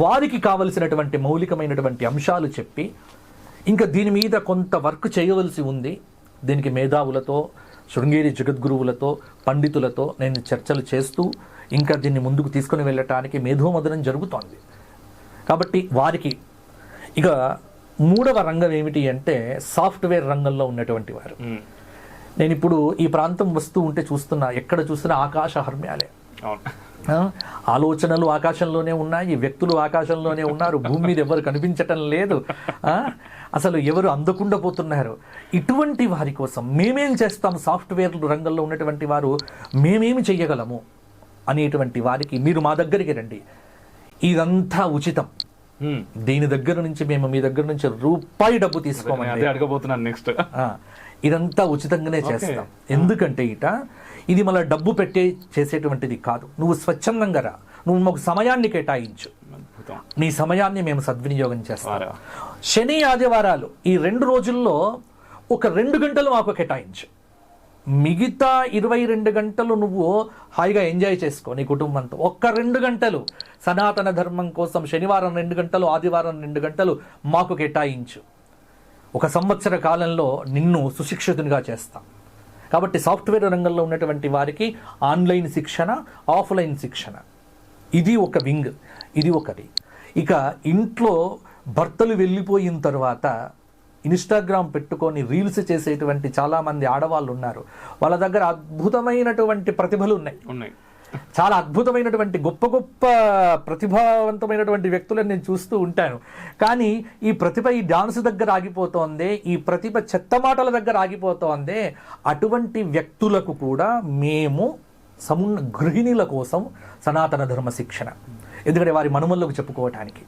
వారికి కావలసినటువంటి మౌలికమైనటువంటి అంశాలు చెప్పి, ఇంకా దీని మీద కొంత వర్క్ చేయవలసి ఉంది. దీనికి మేధావులతో, శృంగేరి జగద్గురువులతో, పండితులతో నేను చర్చలు చేస్తూ ఇంకా దీన్ని ముందుకు తీసుకుని వెళ్ళటానికి మేధోమదనం జరుగుతోంది. కాబట్టి వారికి ఇక మూడవ రంగం ఏమిటి అంటే సాఫ్ట్వేర్ రంగంలో ఉన్నటువంటి వారు. నేను ఇప్పుడు ఈ ప్రాంతం వస్తూ ఉంటే చూస్తున్నా, ఎక్కడ చూసినా ఆకాశ హర్మ్యాలే. ఆలోచనలు ఆకాశంలోనే ఉన్నాయి, వ్యక్తులు ఆకాశంలోనే ఉన్నారు, భూమి మీద ఎవరు కనిపించటం లేదు, అసలు ఎవరు అందకుండా పోతున్నారు. ఇటువంటి వారి కోసం మేమేం చేస్తాం, సాఫ్ట్వేర్ రంగంలో ఉన్నటువంటి వారు మేమేమి చెయ్యగలము అనేటువంటి వారికి మీరు మా దగ్గరికి రండి, ఇదంతా ఉచితం. దీని దగ్గర నుంచి మేము మీ దగ్గర నుంచి రూపాయి డబ్బు తీసుకోమని అడగబోతున్నాను నెక్స్ట్. ఇదంతా ఉచితంగానే చేస్తాం. ఎందుకంటే ఇది మళ్ళీ డబ్బు చేసేటువంటిది కాదు. నువ్వు స్వచ్ఛందంగా రా, నువ్వు మాకు సమయాన్ని కేటాయించు, నీ సమయాన్ని మేము సద్వినియోగం చేస్తాం. శని ఆదివారాలు ఈ 2 రోజుల్లో ఒక 2 గంటలు మాకు కేటాయించు, మిగతా 22 గంటలు నువ్వు హాయిగా ఎంజాయ్ చేసుకో నీ కుటుంబంతో. ఒక్క 2 గంటలు సనాతన ధర్మం కోసం శనివారం 2 గంటలు, ఆదివారం 2 గంటలు మాకు కేటాయించు. 1 సంవత్సర కాలంలో నిన్ను సుశిక్షితునిగా చేస్తాం. కాబట్టి సాఫ్ట్వేర్ రంగంలో ఉన్నటువంటి వారికి ఆన్లైన్ శిక్షణ, ఆఫ్లైన్ శిక్షణ, ఇది ఒక వింగ్, ఇది ఒకటి. ఇక ఇంట్లో భర్తలు వెళ్ళిపోయిన తర్వాత ఇన్స్టాగ్రామ్ పెట్టుకొని రీల్స్ చేసేటువంటి చాలామంది ఆడవాళ్ళు ఉన్నారు. వాళ్ళ దగ్గర అద్భుతమైనటువంటి ప్రతిభలు ఉన్నాయి. చాలా అద్భుతమైనటువంటి గొప్ప గొప్ప ప్రతిభావంతమైనటువంటి వ్యక్తులను నేను చూస్తూ ఉంటాను. కానీ ఈ ప్రతిభ ఈ డాన్స్ దగ్గర ఆగిపోతోంది, ఈ ప్రతిభ చెత్త మాటల దగ్గర ఆగిపోతోంది. అటువంటి వ్యక్తులకు కూడా మేము గృహిణుల కోసం సనాతన ధర్మ శిక్షణ, ఎందుకంటే వారి మనుమలకు చెప్పుకోవటానికి,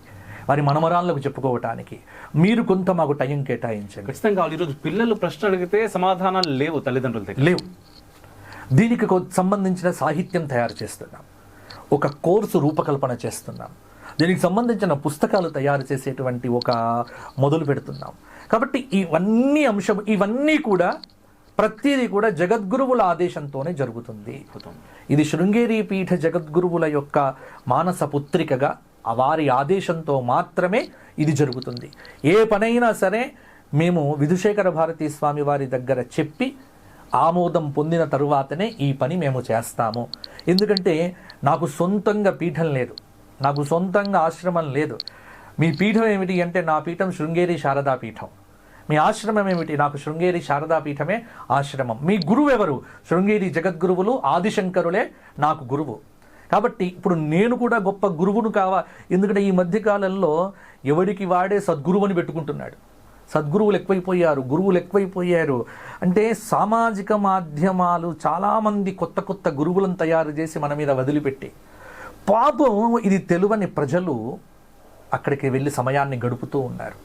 వారి మనమరాళ్ళకు చెప్పుకోవటానికి మీరు కొంత మాకు టైం కేటాయించండి. ఖచ్చితంగా ఈరోజు పిల్లలు ప్రశ్న అడిగితే సమాధానాలు లేవు, తల్లిదండ్రుల దగ్గర లేవు. దీనికి సంబంధించిన సాహిత్యం తయారు చేస్తున్నాం, ఒక కోర్సు రూపకల్పన చేస్తున్నాం. దీనికి సంబంధించిన పుస్తకాలు తయారు చేసేటువంటి ఒక మొదలు పెడుతున్నాం. కాబట్టి ఇవన్నీ కూడా ప్రతిదీ కూడా జగద్గురువుల ఆదేశంతోనే జరుగుతుంది. ఇది శృంగేరి పీఠ జగద్గురువుల యొక్క మానస పుత్రికగా వారి ఆదేశంతో మాత్రమే ఇది జరుగుతుంది. ఏ పనైనా సరే మేము విధుశేఖర భారతీ స్వామి వారి దగ్గర చెప్పి ఆమోదం పొందిన తరువాతనే ఈ పని మేము చేస్తాము. ఎందుకంటే నాకు సొంతంగా పీఠం లేదు, నాకు సొంతంగా ఆశ్రమం లేదు. మీ పీఠం ఏమిటి అంటే నా పీఠం శృంగేరి శారదా పీఠం. మీ ఆశ్రమం ఏమిటి? నాకు శృంగేరి శారదా పీఠమే ఆశ్రమం. మీ గురువు ఎవరు? శృంగేరి జగద్గురువులు ఆదిశంకరులే నాకు గురువు. కాబట్టి ఇప్పుడు నేను కూడా గొప్ప గురువును ఎందుకంటే ఈ మధ్యకాలంలో ఎవడికి వాడే సద్గురువుని పెట్టుకుంటున్నాడు. సద్గురువులు ఎక్కువైపోయారు, గురువులు ఎక్కువైపోయారు. అంటే సామాజిక మాధ్యమాలు చాలామంది కొత్త కొత్త గురువులను తయారు చేసి మన మీద వదిలిపెట్టి, పాపం ఇది తెలువని ప్రజలు అక్కడికి వెళ్ళి సమయాన్ని గడుపుతూ ఉన్నారు.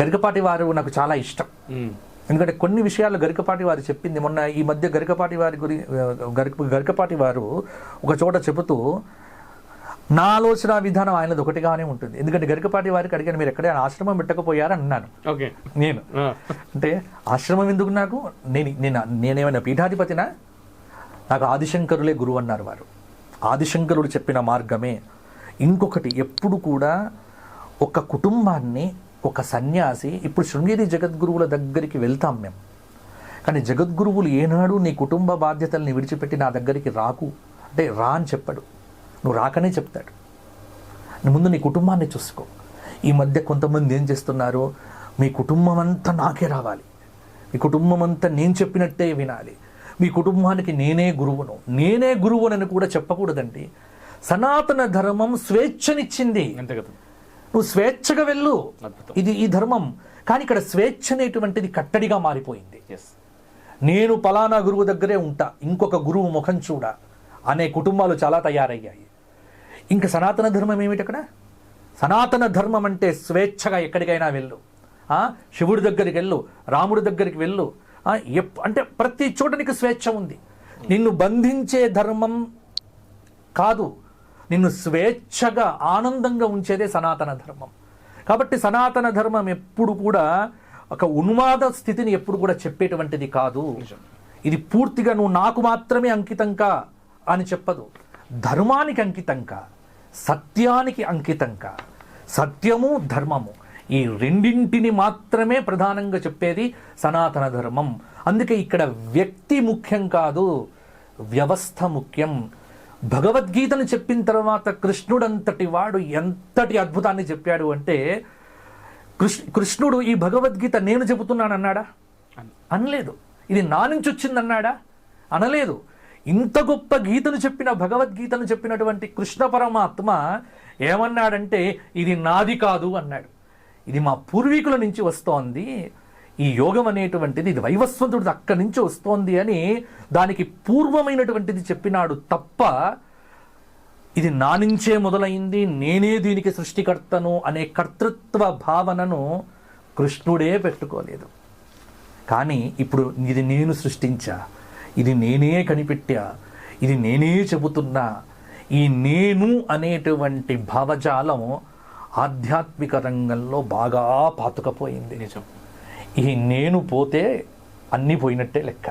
గరికపాటి వారు నాకు చాలా ఇష్టం. ఎందుకంటే కొన్ని విషయాలు గరికపాటి వారు చెప్పింది మొన్న ఈ మధ్య గరికపాటి వారు ఒక చోట చెబుతూ, నా ఆలోచన విధానం ఆయనది ఒకటిగానే ఉంటుంది. ఎందుకంటే గరికపాటి వారికి అడిగాను, మీరు ఎక్కడైనా ఆశ్రమం పెట్టకపోయారా అన్నాను. నేను అంటే ఆశ్రమం ఎందుకు నాకు? నేనేమైనా పీఠాధిపతినా? నాకు ఆదిశంకరులే గురువు అన్నారు వారు. ఆదిశంకరుడు చెప్పిన మార్గమే. ఇంకొకటి, ఎప్పుడు కూడా ఒక కుటుంబాన్ని, ఒక సన్యాసి, ఇప్పుడు శృంగేరి జగద్గురువుల దగ్గరికి వెళ్తాం మేము, కానీ జగద్గురువులు ఏనాడు నీ కుటుంబ బాధ్యతల్ని విడిచిపెట్టి నా దగ్గరికి రాకు అంటే రా అని చెప్పాడు. నువ్వు రాకనే చెప్తాడు. ముందు నీ కుటుంబాన్ని చూసుకో. ఈ మధ్య కొంతమంది ఏం చేస్తున్నారు, మీ కుటుంబం అంతా నాకే రావాలి, మీ కుటుంబం అంతా నేను చెప్పినట్టే వినాలి, మీ కుటుంబానికి నేనే గురువునని కూడా చెప్పకూడదండి. సనాతన ధర్మం స్వేచ్ఛనిచ్చింది. అంతే కదా, నువ్వు స్వేచ్ఛగా వెళ్ళు, ఇది ఈ ధర్మం. కానీ ఇక్కడ స్వేచ్ఛ అనేటువంటిది కట్టడిగా మారిపోయింది. నేను పలానా గురువు దగ్గరే ఉంటా, ఇంకొక గురువు ముఖం చూడ అనే కుటుంబాలు చాలా తయారయ్యాయి. ఇంకా సనాతన ధర్మం ఏమిటి అక్కడ? సనాతన ధర్మం అంటే స్వేచ్ఛగా ఎక్కడికైనా వెళ్ళు, శివుడి దగ్గరికి వెళ్ళు, రాముడి దగ్గరికి వెళ్ళు, అంటే ప్రతి చోట నీకు స్వేచ్ఛ ఉంది. నిన్ను బంధించే ధర్మం కాదు, నిన్ను స్వేచ్ఛగా ఆనందంగా ఉంచేదే సనాతన ధర్మం. కాబట్టి సనాతన ధర్మం ఎప్పుడు కూడా ఒక ఉన్మాద స్థితిని ఎప్పుడు కూడా చెప్పేటువంటిది కాదు. ఇది పూర్తిగా నువ్వు నాకు మాత్రమే అంకితంకా అని చెప్పదు. ధర్మానికి అంకితంకా, సత్యానికి అంకితంకా. సత్యము ధర్మము ఈ రెండింటిని మాత్రమే ప్రధానంగా చెప్పేది సనాతన ధర్మం. అందుకే ఇక్కడ వ్యక్తి ముఖ్యం కాదు, వ్యవస్థ ముఖ్యం. భగవద్గీతను చెప్పిన తర్వాత కృష్ణుడంతటి వాడు ఎంతటి అద్భుతాన్ని చెప్పాడు అంటే, కృష్ణుడు ఈ భగవద్గీత నేను చెబుతున్నాను అన్నాడా? అనలేదు. ఇది నా నుంచి వచ్చిందన్నాడా? అనలేదు. ఇంత గొప్ప గీతను చెప్పిన, భగవద్గీతను చెప్పినటువంటి కృష్ణ పరమాత్మ ఏమన్నాడంటే, ఇది నాది కాదు అన్నాడు. ఇది మా పూర్వీకుల నుంచి వస్తోంది, ఈ యోగం అనేటువంటిది ఇది వైవస్వంతుడిది అక్కడి నుంచి వస్తోంది అని దానికి పూర్వమైనటువంటిది చెప్పినాడు తప్ప, ఇది నా నుంచే మొదలైంది, నేనే దీనికి సృష్టికర్తను అనే కర్తృత్వ భావనను కృష్ణుడే పెట్టుకోలేదు. కానీ ఇప్పుడు ఇది నేను సృష్టించా, ఇది నేనే కనిపెట్టా, ఇది నేనే చెబుతున్నా, ఈ నేను అనేటువంటి భావజాలం ఆధ్యాత్మిక రంగంలో బాగా పాతుకపోయింది. నిజం. ఈ నేను పోతే అన్నీ పోయినట్టే లెక్క.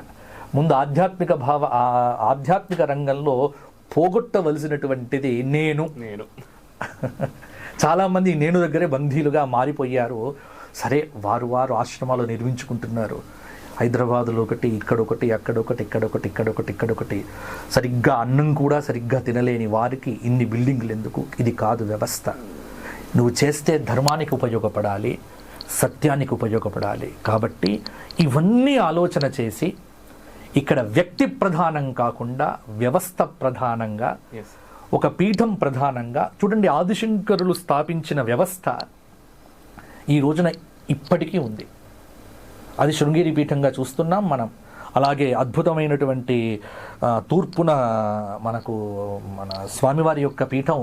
ముందు ఆధ్యాత్మిక రంగంలో పోగొట్టవలసినటువంటిది నేను. చాలామంది నేను దగ్గరే బంధీలుగా మారిపోయారు. సరే, వారు ఆశ్రమాలు నిర్మించుకుంటున్నారు. హైదరాబాదులో ఒకటి, ఇక్కడొకటి, ఇక్కడొకటి. సరిగ్గా అన్నం కూడా సరిగ్గా తినలేని వారికి ఇన్ని బిల్డింగ్లు ఎందుకు? ఇది కాదు వ్యవస్థ. నువ్వు చేస్తే ధర్మానికి ఉపయోగపడాలి, సత్యానికి ఉపయోగపడాలి. కాబట్టి ఇవన్నీ ఆలోచన చేసి ఇక్కడ వ్యక్తి ప్రధానం కాకుండా వ్యవస్థ ప్రధానంగా, ఒక పీఠం ప్రధానంగా చూడండి. ఆదిశంకరులు స్థాపించిన వ్యవస్థ ఈ రోజున ఇప్పటికీ ఉంది. అది శృంగేరి పీఠంగా చూస్తున్నాం మనం. అలాగే అద్భుతమైనటువంటి తూర్పున మన స్వామివారి యొక్క పీఠం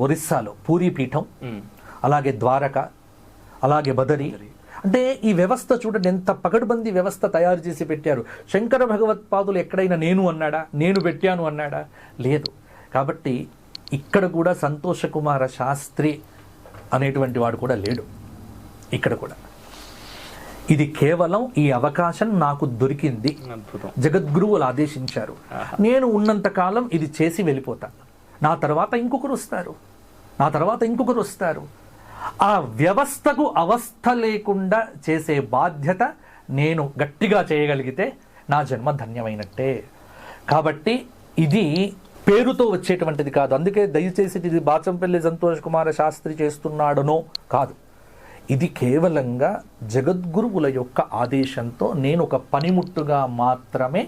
ఒరిస్సాలో పూరీ పీఠం, అలాగే ద్వారక, అలాగే బదరి. అంటే ఈ వ్యవస్థ చూడండి ఎంత పకడ్బందీ వ్యవస్థ తయారు చేసి పెట్టారు. శంకర భగవత్పాదులు ఎక్కడైనా నేను అన్నాడా, నేను పెట్టాను అన్నాడా? లేదు. కాబట్టి ఇక్కడ కూడా సంతోష కుమార శాస్త్రి అనేటువంటి వాడు కూడా లేడు ఇక్కడ కూడా. ఇది కేవలం ఈ అవకాశం నాకు దొరికింది, అద్భుతం. జగద్గురువులు ఆదేశించారు, నేను ఉన్నంత కాలం ఇది చేసి వెళ్ళిపోతా, నా తర్వాత ఇంకొకరు వస్తారు, నా తర్వాత ఇంకొకరు వస్తారు. ఆ వ్యవస్థకు అవస్థ లేకుండా చేసే బాధ్యత నేను గట్టిగా చేయగలిగితే నా జన్మ ధన్యమైనట్టే. కాబట్టి ఇది పేరుతో వచ్చేటువంటిది కాదు. అందుకే దయచేసి ఇది బాచంపల్లి సంతోష్ కుమార శాస్త్రి చేస్తున్నాడనో కాదు, ఇది కేవలంగా జగద్గురువుల యొక్క ఆదేశంతో నేను ఒక పనిముట్టుగా మాత్రమే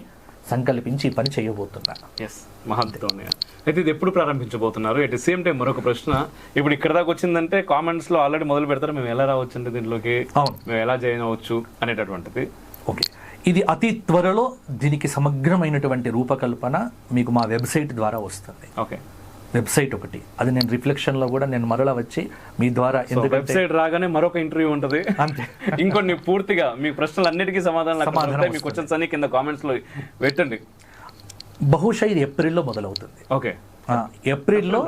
సంకల్పించి ఈ పని చేయబోతున్నాను. ఎస్, మహాద్భుతం. అయితే ఇది ఎప్పుడు ప్రారంభించబోతున్నారు? ఎట్ ది సేమ్ టైం మరొక ప్రశ్న, ఇప్పుడు ఇక్కడ దాకా వచ్చిందంటే కామెంట్స్ లో ఆల్రెడీ మొదలు పెడతారు, మేము ఎలా రావచ్చు అంటే దీంట్లోకి, అవును, మేము ఎలా జాయిన్ అవ్వచ్చు అనేటటువంటిది. ఓకే, ఇది అతి త్వరలో దీనికి సమగ్రమైనటువంటి రూపకల్పన మీకు మా వెబ్సైట్ ద్వారా వస్తుంది. ఓకే, వెబ్సైట్ ఒకటి, అది నేను రిఫ్లెక్షన్ లో కూడా నేను మరలా వచ్చి మీ ద్వారా, ఎందుకంటే వెబ్సైట్ రాగానే మరొక ఇంటర్వ్యూ ఉంటుంది, అంతే, ఇంకొన్ని పూర్తిగా మీ ప్రశ్నలు అన్నిటికీ సమాధానం మీ క్వశ్చన్స్ అన్ని కింద కామెంట్స్ లో పెట్టండి. బహుశా ఇది ఏప్రిల్లో మొదలవుతుంది. ఓకే, ఏప్రిల్లో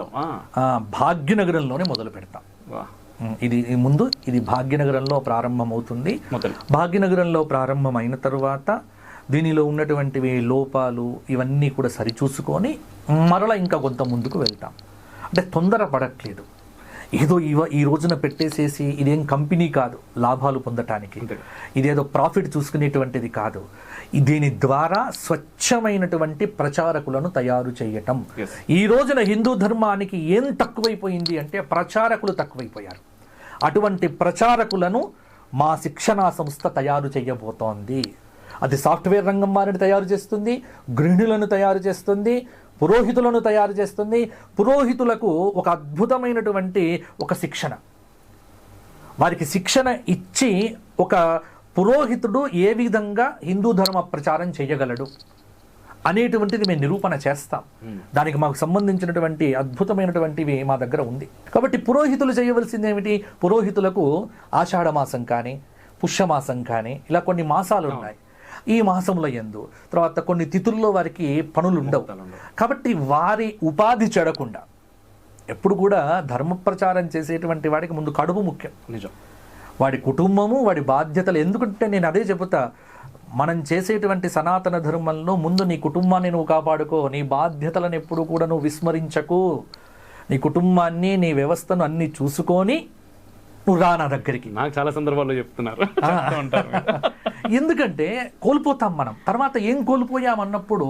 భాగ్యనగరంలోనే మొదలు పెడతాం. ఇది ముందు ఇది భాగ్యనగరంలో ప్రారంభమవుతుంది. భాగ్యనగరంలో ప్రారంభమైన తర్వాత దీనిలో ఉన్నటువంటివి లోపాలు ఇవన్నీ కూడా సరిచూసుకొని మరలా ఇంకా కొంత ముందుకు వెళ్తాం. అంటే తొందర పడట్లేదు, ఏదో ఈ రోజున పెట్టేసేసి ఇదేం కంపెనీ కాదు లాభాలు పొందటానికి, ఇదేదో ప్రాఫిట్ చూసుకునేటువంటిది కాదు. దీని ద్వారా స్వచ్ఛమైనటువంటి ప్రచారకులను తయారు చేయటం. ఈ రోజున హిందూ ధర్మానికి ఏం తక్కువైపోయింది అంటే ప్రచారకులు తక్కువైపోయారు. అటువంటి ప్రచారకులను మా శిక్షణా సంస్థ తయారు చేయబోతోంది. అది సాఫ్ట్వేర్ రంగం వారిని తయారు చేస్తుంది, గృహిణులను తయారు చేస్తుంది, పురోహితులను తయారు చేస్తుంది. పురోహితులకు ఒక అద్భుతమైనటువంటి ఒక శిక్షణ, వారికి శిక్షణ ఇచ్చి ఒక పురోహితుడు ఏ విధంగా హిందూ ధర్మ ప్రచారం చేయగలడు అనేటువంటిది మేము నిరూపణ చేస్తాం. దానికి మాకు సంబంధించినటువంటి అద్భుతమైనటువంటివి మా దగ్గర ఉంది. కాబట్టి పురోహితులు చేయవలసింది ఏమిటి? పురోహితులకు ఆషాఢ మాసం కానీ పుష్యమాసం కానీ ఇలా కొన్ని మాసాలు ఉన్నాయి. ఈ మాసంలో యందు తర్వాత కొన్ని తిథుల్లో వారికి పనులు ఉండవు. కాబట్టి వారి ఉపాధి చెడకుండా ఎప్పుడు కూడా ధర్మ ప్రచారం చేసేటువంటి వాడికి ముందు కడుపు ముఖ్యం. నిజం, వాడి కుటుంబము, వాడి బాధ్యతలు. ఎందుకంటే నేను అదే చెబుతా, మనం చేసేటువంటి సనాతన ధర్మంలో ముందు నీ కుటుంబాన్ని నువ్వు కాపాడుకో, నీ బాధ్యతలను ఎప్పుడు కూడా నువ్వు విస్మరించకు, నీ కుటుంబాన్ని, నీ వ్యవస్థను అన్ని చూసుకొని నువ్వు రా నా దగ్గరికి. నాకు చాలా సందర్భాల్లో చెప్తున్నారు. ఎందుకంటే కోల్పోతాం మనం. తర్వాత ఏం కోల్పోయామన్నప్పుడు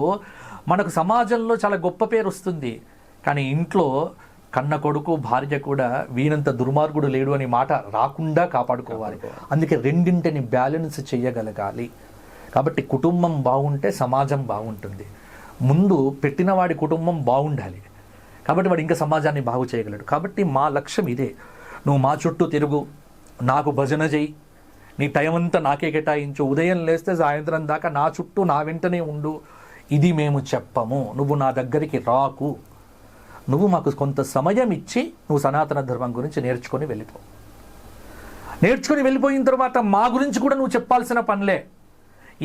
మనకు సమాజంలో చాలా గొప్ప పేరు వస్తుంది, కానీ ఇంట్లో కన్న కొడుకు భార్య కూడా వీనంత దుర్మార్గుడు లేడు అనే మాట రాకుండా కాపాడుకోవాలి. అందుకే రెండింటిని బ్యాలెన్స్ చేయగలగాలి. కాబట్టి కుటుంబం బాగుంటే సమాజం బాగుంటుంది. ముందు పెట్టిన వాడి కుటుంబం బాగుండాలి, కాబట్టి వాడు ఇంకా సమాజాన్ని బాగు చేయగలడు. కాబట్టి మా లక్ష్యం ఇదే. నువ్వు మా చుట్టూ తిరుగు, నాకు భజన చేయి, నీ టైం అంతా నాకే కేటాయించు, ఉదయం లేస్తే సాయంత్రం దాకా నా చుట్టూ నా వెంటనే ఉండు. ఇది మేము చెప్పము. నువ్వు నా దగ్గరికి రాకు, నువ్వు మాకు కొంత సమయం ఇచ్చి నువ్వు సనాతన ధర్మం గురించి నేర్చుకొని వెళ్ళిపో. నేర్చుకొని వెళ్ళిపోయిన తర్వాత మా గురించి కూడా నువ్వు చెప్పాల్సిన పనిలే.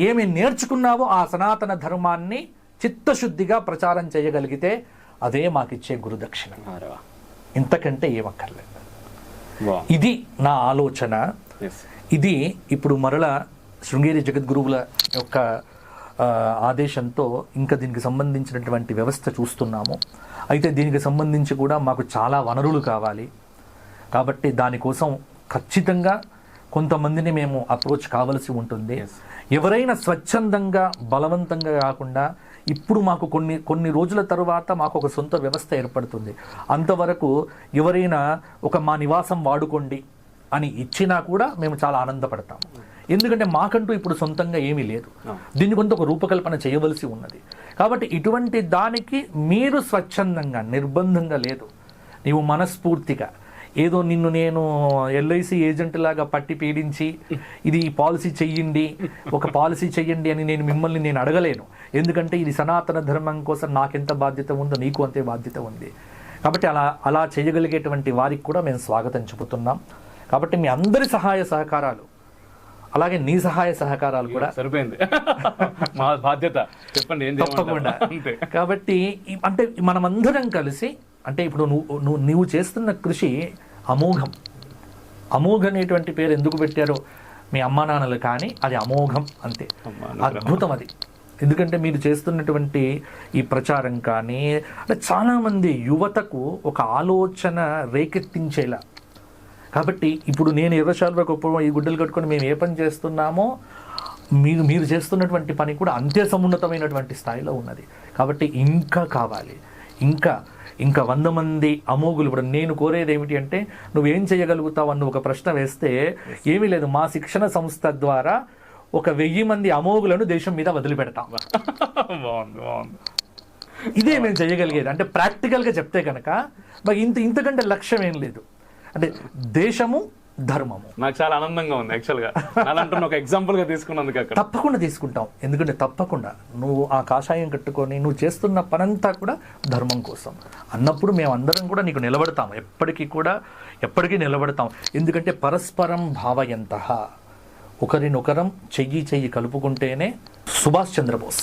ఏమి నేర్చుకున్నావో ఆ సనాతన ధర్మాన్ని చిత్తశుద్ధిగా ప్రచారం చేయగలిగితే అదే మాకిచ్చే గురుదక్షిణ. ఇంతకంటే ఏమక్కర్లేదు. ఇది నా ఆలోచన. ఇది ఇప్పుడు మరలా శృంగేరి జగద్గురువుల యొక్క ఆదేశంతో ఇంకా దీనికి సంబంధించినటువంటి వ్యవస్థ చూస్తున్నాము. అయితే దీనికి సంబంధించి కూడా మాకు చాలా వనరులు కావాలి. కాబట్టి దానికోసం ఖచ్చితంగా కొంతమందిని మేము అప్రోచ్ కావలసి ఉంటుంది. ఎవరైనా స్వచ్ఛందంగా బలవంతంగా కాకుండా ఇప్పుడు మాకు కొన్ని రోజుల తరువాత మాకు ఒక సొంత వ్యవస్థ ఏర్పడుతుంది. అంతవరకు ఎవరైనా ఒక మా నివాసం వాడుకోండి అని ఇచ్చినా కూడా మేము చాలా ఆనందపడతాము. ఎందుకంటే మాకంటూ ఇప్పుడు సొంతంగా ఏమీ లేదు. దీన్ని కొంత ఒక రూపకల్పన చేయవలసి ఉన్నది. కాబట్టి ఇటువంటి దానికి మీరు స్వచ్ఛందంగా, నిర్బంధంగా లేదు, నీవు మనస్ఫూర్తిగా ఏదో నిన్ను నేను ఎల్ఐసి ఏజెంట్ లాగా పట్టి పీడించి ఇది పాలసీ చెయ్యండి, ఒక పాలసీ చెయ్యండి అని నేను అడగలేను. ఎందుకంటే ఇది సనాతన ధర్మం కోసం నాకెంత బాధ్యత ఉందో నీకు అంతే బాధ్యత ఉంది. కాబట్టి అలా చేయగలిగేటువంటి వారికి కూడా మేము స్వాగతం చెబుతున్నాం. కాబట్టి మీ అందరి సహాయ సహకారాలు, అలాగే నీ సహాయ సహకారాలు కూడా సరిపోయింది. మా బాధ్యత చెప్పండి, తప్పకుండా. కాబట్టి అంటే మనమందరం కలిసి అంటే ఇప్పుడు నువ్వు చేస్తున్న కృషి అమోఘం. అమోఘ అనేటువంటి పేరు ఎందుకు పెట్టారో మీ అమ్మా నాన్నలు, కానీ అది అమోఘం అంతే, అద్భుతం అది. ఎందుకంటే మీరు చేస్తున్నటువంటి ఈ ప్రచారం కానీ అంటే చాలామంది యువతకు ఒక ఆలోచన రేకెత్తించేలా. కాబట్టి ఇప్పుడు నేను ఎర్రశాలువ గొప్ప ఈ గుడ్డలు కట్టుకొని మేము ఏ పని చేస్తున్నామో మీరు చేస్తున్నటువంటి పని కూడా అంతే సమున్నతమైనటువంటి స్థాయిలో ఉన్నది. కాబట్టి ఇంకా కావాలి, ఇంకా 100 మంది అమోఘులు. ఇప్పుడు నేను కోరేది ఏమిటి అంటే, నువ్వేం చేయగలుగుతావు అన్న ఒక ప్రశ్న వేస్తే ఏమీ లేదు, మా శిక్షణ సంస్థ ద్వారా 1000 మంది అమోఘులను దేశం మీద వదిలిపెడతాం. ఇదే మేము చేయగలిగేది. అంటే ప్రాక్టికల్గా చెప్తే కనుక మాకు ఇంతకంటే లక్ష్యం ఏం లేదు. అంటే దేశము, ధర్మము. నాకు చాలా ఆనందంగా ఉంది యాక్చువల్గా అలాంటి ఒక ఎగ్జాంపుల్గా తీసుకున్నందుకు. అక్కడ తప్పకుండా తీసుకుంటాం. ఎందుకంటే తప్పకుండా నువ్వు ఆ కాషాయం కట్టుకొని నువ్వు చేస్తున్న పనంతా కూడా ధర్మం కోసం అన్నప్పుడు మేమందరం కూడా నీకు నిలబడతాం, ఎప్పటికీ నిలబడతాం. ఎందుకంటే పరస్పరం భావయంతః, ఒకరినొకరం చెయ్యి కలుపుకుంటేనే. సుభాష్ చంద్రబోస్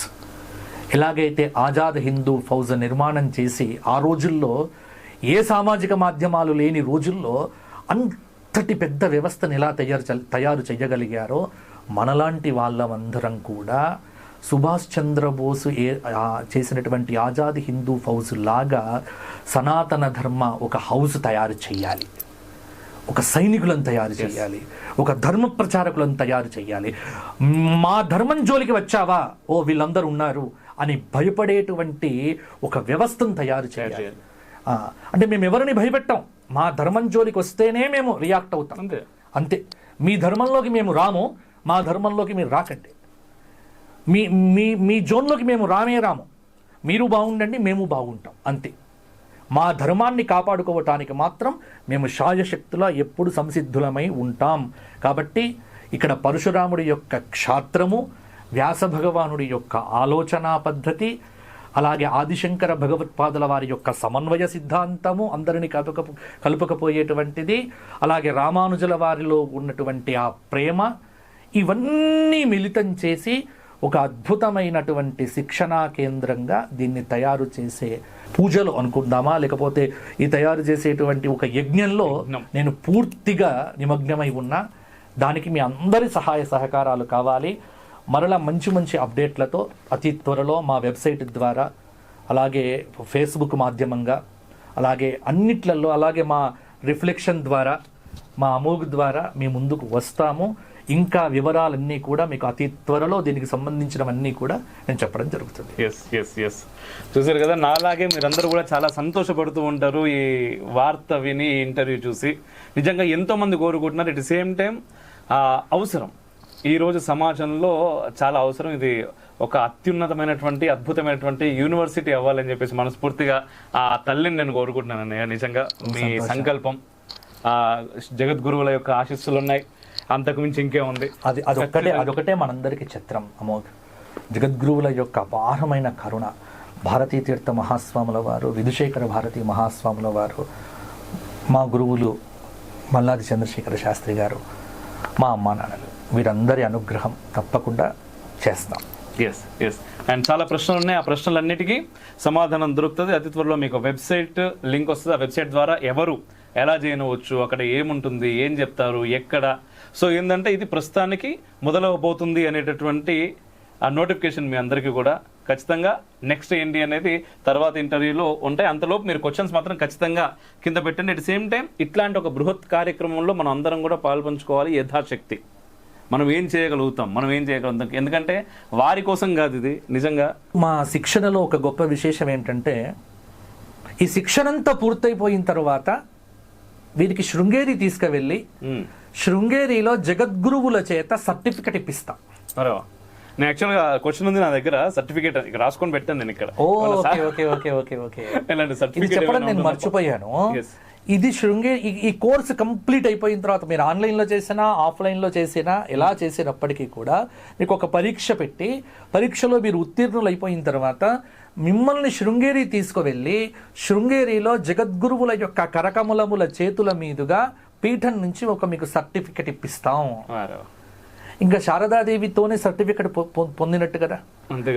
ఎలాగైతే ఆజాద్ హిందూ ఫౌజ్ నిర్మాణం చేసి ఆ రోజుల్లో ఏ సామాజిక మాధ్యమాలు లేని రోజుల్లో అంతటి పెద్ద వ్యవస్థను ఎలా తయారు చేయగలిగారో, మనలాంటి వాళ్ళమందరం కూడా సుభాష్ చంద్రబోసు చేసినటువంటి ఆజాద్ హిందూ ఫౌజ్ లాగా సనాతన ధర్మ ఒక హౌస్ తయారు చేయాలి, ఒక సైనికులను తయారు చేయాలి, ఒక ధర్మ ప్రచారకులను తయారు చేయాలి. మా ధర్మం జోలికి వచ్చావా, ఓ వీళ్ళందరూ ఉన్నారు అని భయపడేటువంటి ఒక వ్యవస్థను తయారు చేయాలి. అంటే మేము ఎవరిని భయపెట్టాం, మా ధర్మం జోలికి వస్తేనే మేము రియాక్ట్ అవుతాం అంతే. మీ ధర్మంలోకి మేము రాము, మా ధర్మంలోకి మీరు రాకండి. మీ జోన్లోకి మేము రాము, మీరు బాగుండండి, మేము బాగుంటాం అంతే. మా ధర్మాన్ని కాపాడుకోవటానికి మాత్రం మేము శాయశక్తులా ఎప్పుడు సంసిద్ధులమై ఉంటాం. కాబట్టి ఇక్కడ పరశురాముడి యొక్క క్షాత్రము, వ్యాస భగవానుడి యొక్క ఆలోచనా పద్ధతి, అలాగే ఆదిశంకర భగవత్పాదుల వారి యొక్క సమన్వయ సిద్ధాంతము, అందరినీ కలుపకపోయేటువంటిది, అలాగే రామానుజుల వారిలో ఉన్నటువంటి ఆ ప్రేమ, ఇవన్నీ మిళితం చేసి ఒక అద్భుతమైనటువంటి శిక్షణా కేంద్రంగా దీన్ని తయారు చేసే పూజలు అనుకుందామా, లేకపోతే ఈ తయారు చేసేటువంటి ఒక యజ్ఞంలో నేను పూర్తిగా నిమగ్నమై ఉన్నా. దానికి మీ అందరి సహాయ సహకారాలు కావాలి. మరలా మంచి అప్డేట్లతో అతి త్వరలో మా వెబ్సైట్ ద్వారా, అలాగే ఫేస్బుక్ మాధ్యమంగా, అలాగే అన్నిట్లలో, అలాగే మా రిఫ్లెక్షన్ ద్వారా, మా అమోఘ్ ద్వారా మీ ముందుకు వస్తాము. ఇంకా వివరాలన్నీ కూడా మీకు అతి త్వరలో దీనికి సంబంధించినవన్నీ కూడా నేను చెప్పడం జరుగుతుంది. ఎస్ చూసారు కదా, నాలాగే మీరందరూ కూడా చాలా సంతోషపడుతూ ఉంటారు ఈ వార్త విని, ఈ ఇంటర్వ్యూ చూసి. నిజంగా ఎంతో మంది కోరుకుంటున్నారు. ఎట్ ది సేమ్ టైం అవసరం, ఈరోజు సమాజంలో చాలా అవసరం. ఇది ఒక అత్యున్నతమైనటువంటి, అద్భుతమైనటువంటి యూనివర్సిటీ అవ్వాలని చెప్పేసి మనస్ఫూర్తిగా ఆ తల్లిని నేను కోరుకుంటున్నాను అన్నయ్య. నిజంగా మీ సంకల్పం, జగద్గురువుల యొక్క ఆశీస్సులు ఉన్నాయి, అంతకు మించి ఇంకేముంది. అదొకటే మనందరికీ చిత్రం అమోఘ్. జగద్గురువుల యొక్క అపారమైన కరుణ, భారతీ తీర్థ మహాస్వాముల వారు, విధుశేఖర భారతీ మహాస్వాముల వారు, మా గురువులు మల్లాది చంద్రశేఖర శాస్త్రి గారు, మా అమ్మా నాన్నలు, వీరందరి అనుగ్రహం తప్పకుండా చేస్తాం. ఎస్ అండ్ చాలా ప్రశ్నలు ఉన్నాయి. ఆ ప్రశ్నలన్నిటికీ సమాధానం దొరుకుతుంది. అతి త్వరలో మీకు వెబ్సైట్ లింక్ వస్తుంది. ఆ వెబ్సైట్ ద్వారా ఎవరు ఎలా చేయనవచ్చు, అక్కడ ఏముంటుంది, ఏం చెప్తారు, ఎక్కడ. సో ఏంటంటే ఇది ప్రస్తుతానికి మొదలవబోతుంది అనేటటువంటి ఆ నోటిఫికేషన్ మీ అందరికీ కూడా ఖచ్చితంగా నెక్స్ట్ ఏంటి అనేది తర్వాత ఇంటర్వ్యూలో ఉంటాయి. అంతలోపు మీరు క్వశ్చన్స్ మాత్రం ఖచ్చితంగా కింద పెట్టండి. అట్ సేమ్ టైం ఇట్లాంటి ఒక బృహత్ కార్యక్రమంలో మనం అందరం కూడా పాల్పంచుకోవాలి యథాశక్తి. మనం ఏం చేయగలుగుతాం. ఎందుకంటే వారి కోసం కాదు ఇది. నిజంగా మా శిక్షణలో ఒక గొప్ప విశేషం ఏంటంటే, ఈ శిక్షణంతా పూర్తయిపోయిన తర్వాత వీరికి శృంగేరి తీసుకువెళ్ళి శృంగేరిలో జగద్గురువుల చేత సర్టిఫికెట్ ఇప్పిస్తాం. నేను యాక్చువల్గా క్వశ్చన్ ఉంది నా దగ్గర, సర్టిఫికేట్ రాసుకొని పెట్టాను నేను ఇక్కడ. చెప్పడం నేను మర్చిపోయాను. ఇది శృంగేరి ఈ కోర్సు కంప్లీట్ అయిపోయిన తర్వాత మీరు ఆన్లైన్లో చేసినా, ఆఫ్లైన్లో చేసినా, ఎలా చేసినప్పటికీ కూడా మీకు ఒక పరీక్ష పెట్టి, పరీక్షలో మీరు ఉత్తీర్ణులు అయిపోయిన తర్వాత మిమ్మల్ని శృంగేరి తీసుకువెళ్ళి శృంగేరిలో జగద్గురువుల యొక్క కరకమలముల చేతుల మీదుగా పీఠం నుంచి ఒక మీకు సర్టిఫికెట్ ఇప్పిస్తాం. ఇంకా శారదాదేవితోనే సర్టిఫికెట్ పొందినట్టు కదా.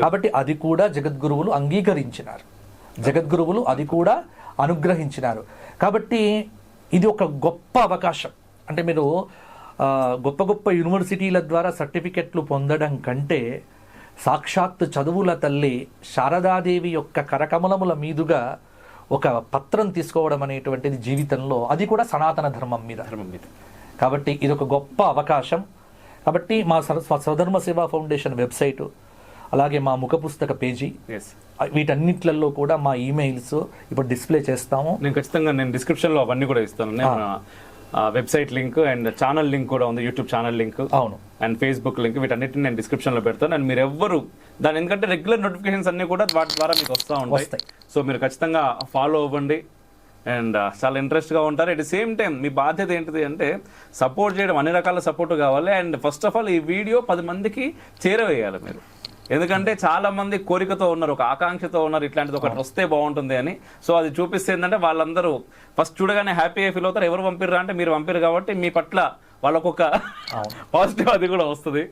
కాబట్టి అది కూడా జగద్గురువులు అంగీకరించినారు. జగద్గురువులు అది కూడా అనుగ్రహించినారు. కాబట్టి ఇది ఒక గొప్ప అవకాశం. అంటే మీరు గొప్ప గొప్ప యూనివర్సిటీల ద్వారా సర్టిఫికెట్లు పొందడం కంటే సాక్షాత్తు చదువుల తల్లి శారదాదేవి యొక్క కరకమలముల మీదుగా ఒక పత్రం తీసుకోవడం అనేటువంటిది జీవితంలో, అది కూడా సనాతన ధర్మం మీద. కాబట్టి ఇది ఒక గొప్ప అవకాశం. కాబట్టి మా స్వధర్మ సేవా ఫౌండేషన్ వెబ్సైటు, అలాగే మా ముఖ పుస్తక పేజీ, వీటన్నిట్లలో కూడా మా ఈమెయిల్స్ ఇప్పుడు డిస్ప్లే చేస్తాము. నేను ఖచ్చితంగా డిస్క్రిప్షన్లో అవన్నీ కూడా ఇస్తాను. Website link and channel link కూడా ఉంది, యూట్యూబ్ ఛానల్ లింక్, అవును, అండ్ ఫేస్బుక్ లింక్, వీటన్నిటిని నేను డిస్క్రిప్షన్లో పెడతాను. అండ్ మీరు ఎవ్వరు దాని, ఎందుకంటే రెగ్యులర్ నోటిఫికేషన్స్ అన్ని కూడా వాటి ద్వారా మీకు వస్తూ ఉంటాయి. సో మీరు ఖచ్చితంగా ఫాలో అవ్వండి అండ్ చాలా ఇంట్రెస్ట్గా ఉంటారు. అట్ ది సేమ్ టైం మీ బాధ్యత ఏంటిది అంటే సపోర్ట్ చేయడం, అన్ని రకాల సపోర్ట్ కావాలి. అండ్ ఫస్ట్ ఆఫ్ ఆల్ ఈ వీడియో 10 మందికి చేరవేయాలి మీరు. ఎందుకంటే చాలా మంది కోరికతో ఉన్నారు, ఒక ఆకాంక్షతో ఉన్నారు, ఇట్లాంటిది ఒకటి వస్తే బాగుంటుంది అని. సో అది చూపిస్తే ఏంటంటే వాళ్ళందరూ ఫస్ట్ చూడగానే హ్యాపీగా ఫీల్ అవుతారు. ఎవరు పంపిర్రా అంటే మీరు పంపిరు కాబట్టి మీ పట్ల వాళ్ళకొక పాజిటివ్ అది కూడా వస్తుంది.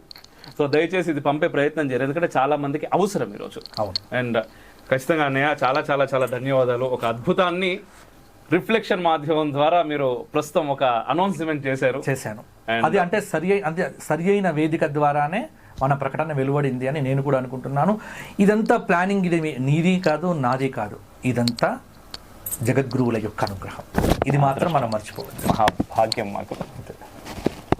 సో దయచేసి ఇది పంపే ప్రయత్నం చేయరు, ఎందుకంటే చాలా మందికి అవసరం ఈరోజు. అండ్ ఖచ్చితంగా అన్నయ్య చాలా చాలా చాలా ధన్యవాదాలు. ఒక అద్భుతాన్ని రిఫ్లెక్షన్ మాధ్యమం ద్వారా మీరు ప్రస్తుతం ఒక అనౌన్స్మెంట్ చేశాను. అది అంటే సరి అయిన వేదిక ద్వారానే మన ప్రకటన వెలువడింది అని నేను కూడా అనుకుంటున్నాను. ఇదంతా ప్లానింగ్, ఇది నీది కాదు, నాది కాదు, ఇదంతా జగద్గురువుల యొక్క అనుగ్రహం. ఇది మాత్రం మనం మర్చిపోవచ్చు. మహాభాగ్యం మాకు.